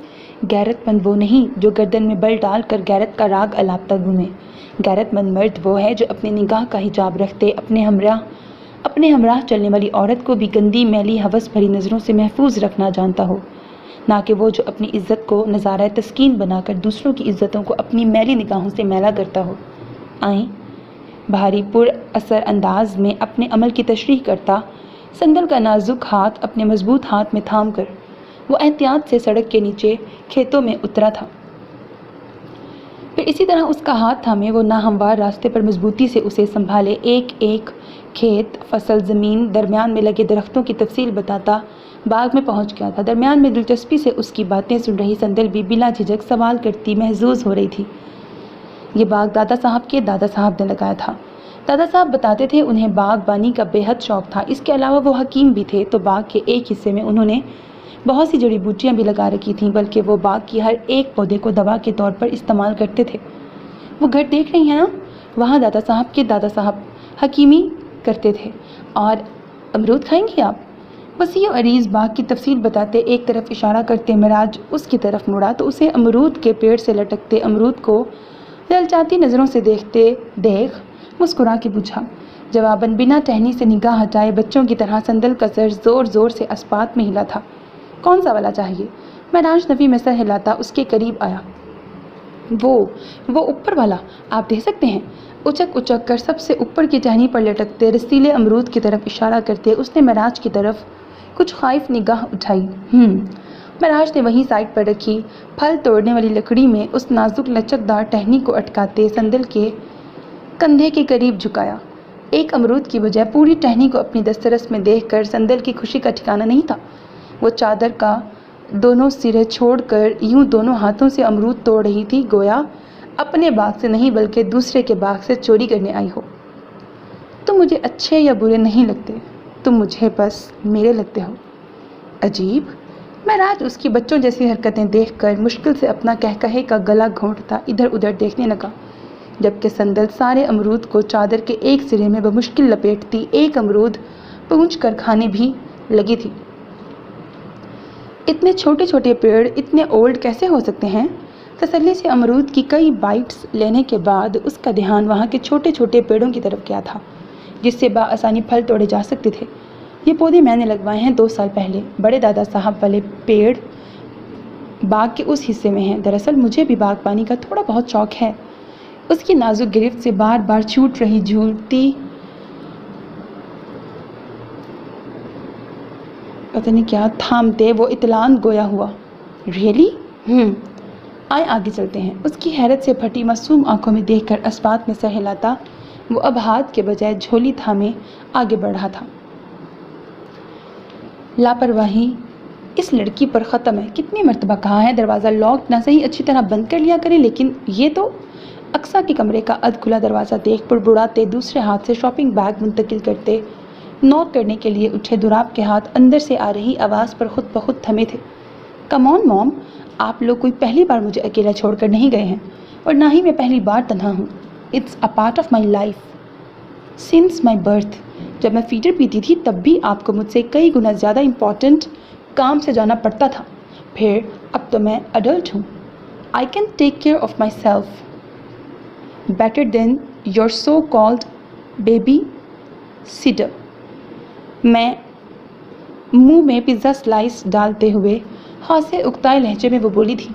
गैरतमंद वो नहीं जो गर्दन में बल डाल कर गैरत का राग अलापता घूमे। गैरतमंद मर्द वो है जो अपनी निगाह का हिजाब रखते अपने हमराह चलने वाली औरत को भी गंदी मैली हवस भरी नज़रों से महफूज रखना जानता हो, ना कि वो जो अपनी इज्जत को नज़ारा तस्कीन बनाकर दूसरों की इज्जतों को अपनी मैली निगाहों से मैला करता हो। आए, भारी पुर असर अंदाज में अपने अमल की तशरीह करता संदल का नाजुक हाथ अपने मजबूत हाथ में थाम कर वो एहतियात से सड़क के नीचे खेतों में उतरा था। फिर इसी तरह उसका हाथ थामे वो नाहमवार रास्ते पर मजबूती से उसे संभाले एक एक खेत, फसल, ज़मीन, दरमियान में लगे दरख्तों की तफसील बताता बाग में पहुंच गया था। दरमियान में दिलचस्पी से उसकी बातें सुन रही संदल भी बिला झिझक सवाल करती महजूज हो रही थी। ये बाग दादा साहब ने लगाया था। दादा साहब बताते थे उन्हें बागबानी का बेहद शौक था। इसके अलावा वो हकीम भी थे, तो बाग के एक हिस्से में उन्होंने बहुत सी जड़ी बूटियाँ भी लगा रखी थीं, बल्कि वो बाग की हर एक पौधे को दवा के तौर पर इस्तेमाल करते थे। वो घर देख रही हैं ना, वहाँ दादा साहब हकीमी करते थे। और अमरूद खाएंगी आप? वसी और अरीज़ बाग की तफसील बताते एक तरफ इशारा करते महराज उसकी तरफ मुड़ा तो उसे अमरूद के पेड़ से लटकते अमरूद को ललचाती नज़रों से देखते देख मुस्कुरा के पूछा। जवाबन बिना टहनी से निगाह हटाए बच्चों की तरह संदल का सर ज़ोर ज़ोर से अस्पात में हिला था। कौन सा वाला चाहिए? महराज नवी में सर हिलाता उसके करीब आया। वो ऊपर वाला आप दे सकते हैं। उचक कर सबसे ऊपर की टहनी पर लटकते रसीले अमरूद की तरफ इशारा करते उसने महराज की तरफ कुछ खाइफ निगाह उठाई। महराज ने वहीं साइड पर रखी फल तोड़ने वाली लकड़ी में उस नाजुक लचकदार टहनी को अटकाते संदल के कंधे के करीब झुकाया। एक अमरूद की बजाय पूरी टहनी को अपनी दस्तरस में देखकर संदल की खुशी का ठिकाना नहीं था। वो चादर का दोनों सिरे छोड़कर यूं दोनों हाथों से अमरूद तोड़ रही थी, गोया अपने बाग से नहीं बल्कि दूसरे के बाग से चोरी करने आई हो। तुम मुझे अच्छे या बुरे नहीं लगते, तुम मुझे बस मेरे लगते हो। अजीब। महराज उसकी बच्चों जैसी हरकतें देखकर मुश्किल से अपना कहकहे का गला घोंटता इधर उधर देखने लगा, जबकि संदल सारे अमरूद को चादर के एक सिरे में बमुश्किल लपेटती एक अमरूद पूंछ कर खाने भी लगी थी। इतने छोटे छोटे पेड़ इतने ओल्ड कैसे हो सकते हैं? तसल्ली से अमरूद की कई बाइट्स लेने के बाद उसका ध्यान वहाँ के छोटे छोटे पेड़ों की तरफ गया था, जिससे बाआसानी फल तोड़े जा सकते थे। ये पौधे मैंने लगवाए हैं 2 साल पहले। बड़े दादा साहब वाले पेड़ बाग के उस हिस्से में हैं। दरअसल मुझे भी बागबानी का थोड़ा बहुत शौक है। उसकी नाजुक गिरफ्त से बार बार छूट रही झूलती पता नहीं क्या थामते वो इत्तलान गोया हुआ। रियली? आए आगे चलते हैं। उसकी हैरत से फटी मासूम आंखों में देखकर अस्बात में सर हिलाता वो अब हाथ के बजाय झोली थामे आगे बढ़ रहा था। लापरवाही इस लड़की पर ख़त्म है। कितनी मर्तबा कहा है दरवाज़ा लॉक ना सही अच्छी तरह बंद कर लिया करे, लेकिन ये तो अक्सा के कमरे का अध खुला दरवाज़ा देख बुड़बुड़ाते दूसरे हाथ से शॉपिंग बैग मुंतकिल करते नॉक करने के लिए उठे दुराब के हाथ अंदर से आ रही आवाज़ पर खुद ब खुद थमे थे। कम ऑन मॉम, आप लोग कोई पहली बार मुझे अकेला छोड़कर नहीं गए हैं, और ना ही मैं पहली बार तन्हा हूँ। It's a part of my life since my birth. जब मैं फीडर पीती थी तब भी आपको मुझसे कई गुना ज़्यादा इम्पॉर्टेंट काम से जाना पड़ता था। फिर अब तो मैं अडल्ट हूँ। I can take care of myself better than your so called babysitter. मैं मुंह में पिज़्ज़ा स्लाइस डालते हुए हासे उकताए लहजे में वो बोली थी,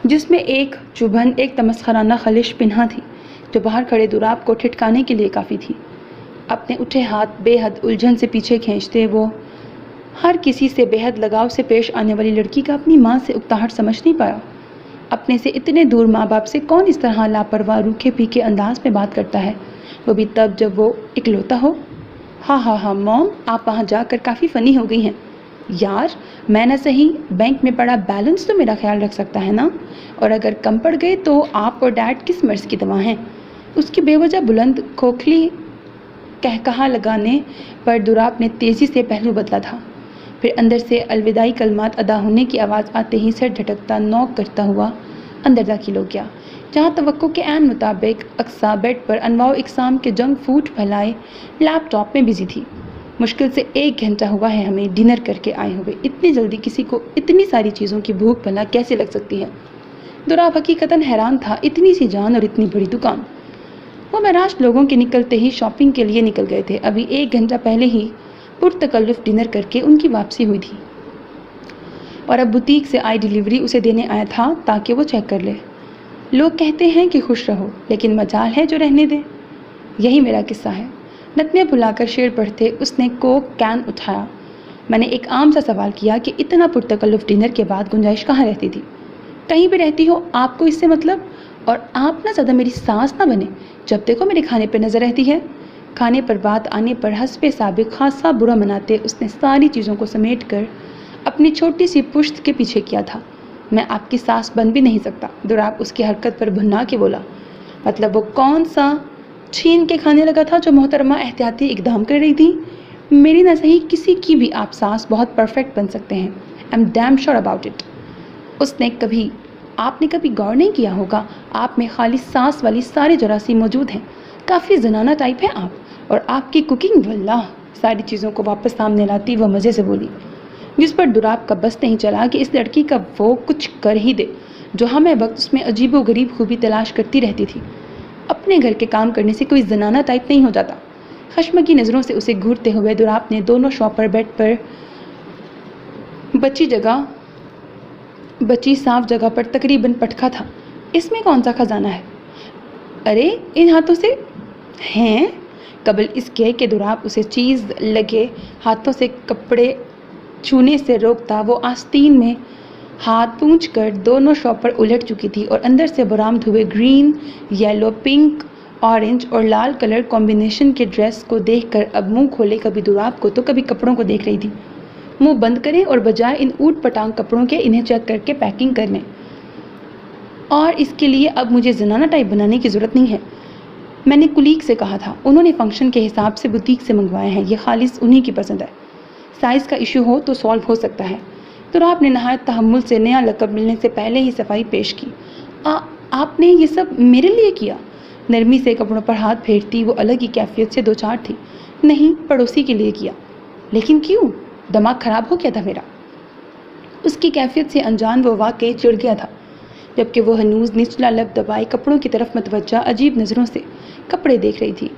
जिसमें एक चुभन एक तमस्खराना खलिश पिन्हा थी, जो बाहर खड़े दुराब को ठिठकाने के लिए काफ़ी थी। अपने उठे हाथ बेहद उलझन से पीछे खींचते वो हर किसी से बेहद लगाव से पेश आने वाली लड़की का अपनी माँ से उकताहट समझ नहीं पाया। अपने से इतने दूर माँ बाप से कौन इस तरह लापरवाह रूखे पीके अंदाज में बात करता है, वो भी तब जब वो इकलौता हो। हाँ मॉम, आप वहाँ जाकर काफ़ी फ़नी हो गई हैं। यार मैं ना सही बैंक में पड़ा बैलेंस तो मेरा ख्याल रख सकता है ना, और अगर कम पड़ गए तो आप और डैड किस मर्ज़ की दवा हैं। उसकी बेवजह बुलंद खोखली कहकहा लगाने पर दुराब ने तेज़ी से पहलू बदला था। फिर अंदर से अलविदाई कलमात अदा होने की आवाज़ आते ही सिर झटकता नॉक करता हुआ अंदर दाखिल हो गया, जहाँ तवक्को के ऐन मुताबिक अक्सा बेड पर अनवाउ इकसाम के जंक फूड फैलाए लैपटॉप में बिजी थी। मुश्किल से 1 घंटा हुआ है हमें डिनर करके आए हुए। इतनी जल्दी किसी को इतनी सारी चीज़ों की भूख भला कैसे लग सकती है? दुराब हकीकतन हैरान था। इतनी सी जान और इतनी बड़ी दुकान। वो महराज लोगों के निकलते ही शॉपिंग के लिए निकल गए थे। अभी 1 घंटा पहले ही पुरतकल्लुफ़ डिनर करके उनकी वापसी हुई थी, और अब बुटीक से आई डिलीवरी उसे देने आया था ताकि वो चेक कर ले। लोग कहते हैं कि खुश रहो, लेकिन मजाल है जो रहने दे। यही मेरा किस्सा है। नतने भुलाकर शेर पढ़ते उसने कोक कैन उठाया। मैंने एक आम सा सवाल किया कि इतना पुरतकल्लुफ़ डिनर के बाद गुंजाइश कहाँ रहती थी? कहीं भी रहती हो, आपको इससे मतलब? और आप ना ज़्यादा मेरी सांस ना बने, जब देखो मेरे खाने पर नज़र रहती है। खाने पर बात आने पर हस्बे साबिक खासा बुरा मनाते उसने सारी चीज़ों को समेट कर अपनी छोटी सी पुश्त के पीछे किया था। मैं आपकी सांस बन भी नहीं सकता। दुराब उसकी हरकत पर भुन्ना के बोला। मतलब वो कौन सा छीन के खाने लगा था जो मोहतरमा एहतियाती इकदाम कर रही थी? मेरी ना सही किसी की भी आप सांस बहुत परफेक्ट बन सकते हैं। आई am damn sure about it. आपने कभी गौर नहीं किया होगा, आप में खाली सांस वाली सारे जरासीम मौजूद हैं। काफ़ी जनाना टाइप है आप, और आपकी कुकिंग वल्लाह। सारी चीज़ों को वापस सामने लाती वह मज़े से बोली, जिस पर दुराब का बस नहीं चला कि इस लड़की का वो कुछ कर ही दे जो हमें वक्त उसमें अजीबो गरीब खूबी तलाश करती रहती थी। अपने घर के काम करने से कोई जनाना टाइप नहीं हो जाता। खश्म की नज़रों से उसे घूरते हुए दुराब ने दोनों शॉपर बेड पर बची साफ जगह पर तकरीबन पटका था। इसमें कौन सा खजाना है? अरे इन हाथों से हैं। कबल इसके कि दुराब उसे चीज़ लगे हाथों से कपड़े छूने से रोकता, वो आस्तीन में हाथ पूंछ कर दोनों शॉपर उलट चुकी थी और अंदर से बरामद हुए ग्रीन, येलो, पिंक ऑरेंज और लाल कलर कॉम्बिनेशन के ड्रेस को देखकर अब मुंह खोले कभी दुराब को तो कभी कपड़ों को देख रही थी। मुंह बंद करें और बजाय इन ऊट पटांग कपड़ों के इन्हें चेक करके पैकिंग कर लें। और इसके लिए अब मुझे जनाना टाइप बनाने की ज़रूरत नहीं है। मैंने कुलीग से कहा था, उन्होंने फंक्शन के हिसाब से बुटीक से मंगवाए हैं, ये खालिस उन्हीं की पसंद है। साइज़ का इशू हो तो सॉल्व हो सकता है। दुराब ने नहायत तहम्मुल से नया लक़ब मिलने से पहले ही सफाई पेश की। आपने ये सब मेरे लिए किया? नरमी से कपड़ों पर हाथ फेरती वो अलग ही कैफियत से दो चार थी। नहीं, पड़ोसी के लिए किया। लेकिन क्यों? दिमाग ख़राब हो गया था मेरा। उसकी कैफियत से अनजान वो वाकई चिढ़ गया था, जबकि वो हनूज़ निचला लब दबाए कपड़ों की तरफ मतवज्जा अजीब नज़रों से कपड़े देख रही थी।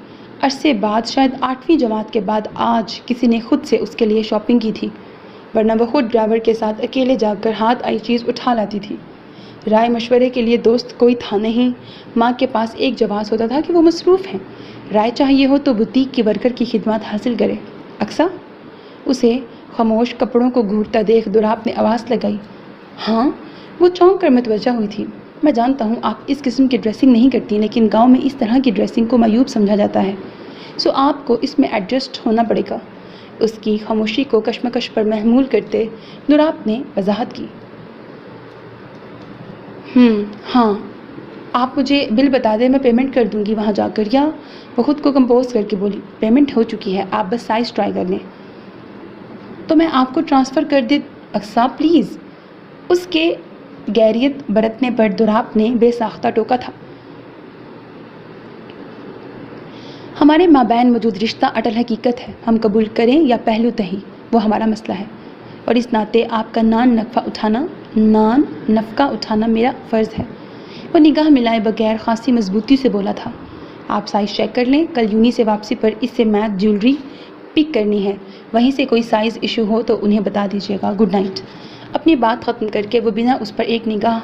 अरसे बाद, शायद 8वीं जमात के बाद, आज किसी ने खुद से उसके लिए शॉपिंग की थी, वरना वह खुद ड्राइवर के साथ अकेले जाकर हाथ आई चीज़ उठा लाती थी। राय मशवरे के लिए दोस्त कोई था नहीं। माँ के पास एक जवाब होता था कि वो मसरूफ़ हैं। राय चाहिए हो तो बुटीक की वर्कर की खिदमत हासिल करे। अक्सा? उसे खामोश कपड़ों को घूरता देख दुराब ने आवाज़ लगाई। हाँ, वो चौंक कर मतवज्जा हुई थी। मैं जानता हूँ आप इस किस्म की ड्रेसिंग नहीं करती, लेकिन गांव में इस तरह की ड्रेसिंग को मायूब समझा जाता है, सो आपको इसमें एडजस्ट होना पड़ेगा। उसकी खामोशी को कशमकश पर महमूल करते दुराब ने वजाहत की। हाँ, आप मुझे बिल बता दें, मैं पेमेंट कर दूँगी वहाँ जाकर। या वो खुद को कंपोज करके बोली, पेमेंट हो चुकी है, आप बस साइज़ ट्राई कर लें। तो मैं आपको ट्रांसफ़र कर दे। अक्सा प्लीज़। उसके गैरियत बरतने पर दुराब ने बेसाख्ता टोका था। हमारे माबैन मौजूद रिश्ता अटल हकीकत है, हम कबूल करें या पहलू तही, वो हमारा मसला है। और इस नाते आपका नान नफ़का उठाना मेरा फ़र्ज़ है। वो निगाह मिलाए बगैर खासी मजबूती से बोला था। आप साइज़ चेक कर लें, कल यूनी से वापसी पर इससे मैच ज्वेलरी पिक करनी है, वहीं से कोई साइज़ इशू हो तो उन्हें बता दीजिएगा। Good night. अपनी बात ख़त्म करके वो बिना उस पर एक निगाह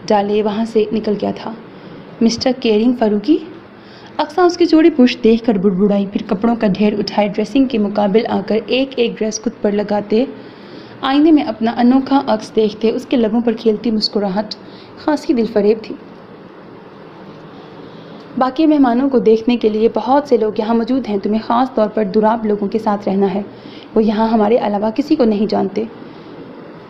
डाले वहाँ से निकल गया था। Mister caring Farooqui? अक्सा उसकी जोड़ी पुरुष देख कर बुड़बुड़ाई, फिर कपड़ों का ढेर उठाए ड्रेसिंग के मुकाबिल आकर एक एक ड्रेस खुद पर लगाते, आईने में अपना अनोखा अक्स देखते उसके लबों पर खेलती मुस्कुराहट खासी दिलफरेब थी। बाकी मेहमानों को देखने के लिए बहुत से लोग यहाँ मौजूद हैं। तुम्हें ख़ास तौर पर दुराब लोगों के साथ रहना है। वो यहाँ हमारे अलावा किसी को नहीं जानते।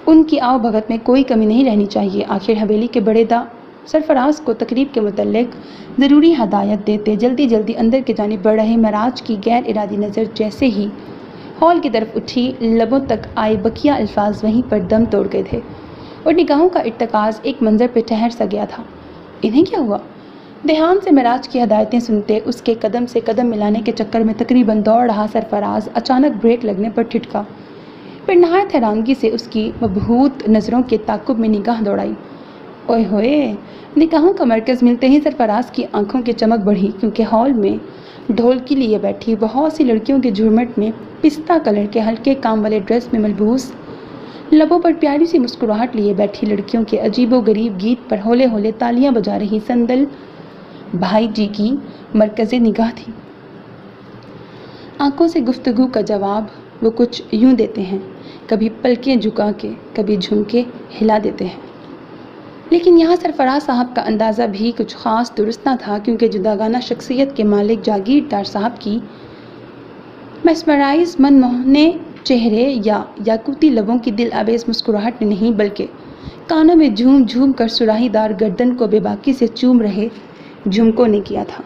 उनकी आओ भगत में कोई कमी नहीं रहनी चाहिए। आखिर हवेली के बड़ेदा सरफराज को तकरीब के मुतल्लिक ज़रूरी हदायत देते जल्दी जल्दी अंदर की जानिब बढ़ रहे महराज की गैर इरादी नज़र जैसे ही हॉल की तरफ उठी, लबों तक आए बकिया अल्फाज वहीं पर दम तोड़ गए थे और निगाहों का इर्तकाज़ एक मंज़र पर ठहर सा गया था। इन्हें क्या हुआ? ध्यान से महराज की हदायतें सुनते उसके कदम से कदम मिलाने के चक्कर में तकरीबन दौड़ रहा सरफराज अचानक ब्रेक लगने पर ठिठका, फिर नहायत हैरानगी से उसकी मबहूत नज़रों के ताकुब में निगाह दौड़ाई। ओए होए! निगाहों का मरकज़ मिलते ही सरफराज की आंखों की चमक बढ़ी, क्योंकि हॉल में ढोलकी लिए बैठी बहुत सी लड़कियों के झुरमट में पिस्ता कलर के हल्के काम वाले ड्रेस में मलबूस, लबों पर प्यारी सी मुस्कुराहट लिए बैठी लड़कियों के अजीबो गरीब गीत पर होले होले तालियां बजा रही संदल भाई जी की मरकज़े निगाह थी। आंखों से गुफ्तगू का जवाब वो कुछ यूं देते हैं, कभी पलकें झुका के, कभी झुमके हिला देते हैं। लेकिन यहाँ सरफराज साहब का अंदाज़ा भी कुछ ख़ास दुरुस्त न था, क्योंकि जुदागाना शख्सियत के मालिक जागीरदार साहब की मैस्मराइज मनमोहने चेहरे या याकूती लबों की दिल आवेज़ मुस्कुराहट ने नहीं, बल्कि कानों में झूम झूम कर सुराहीदार गर्दन को बेबाकी से चूम रहे झुमकों ने किया था।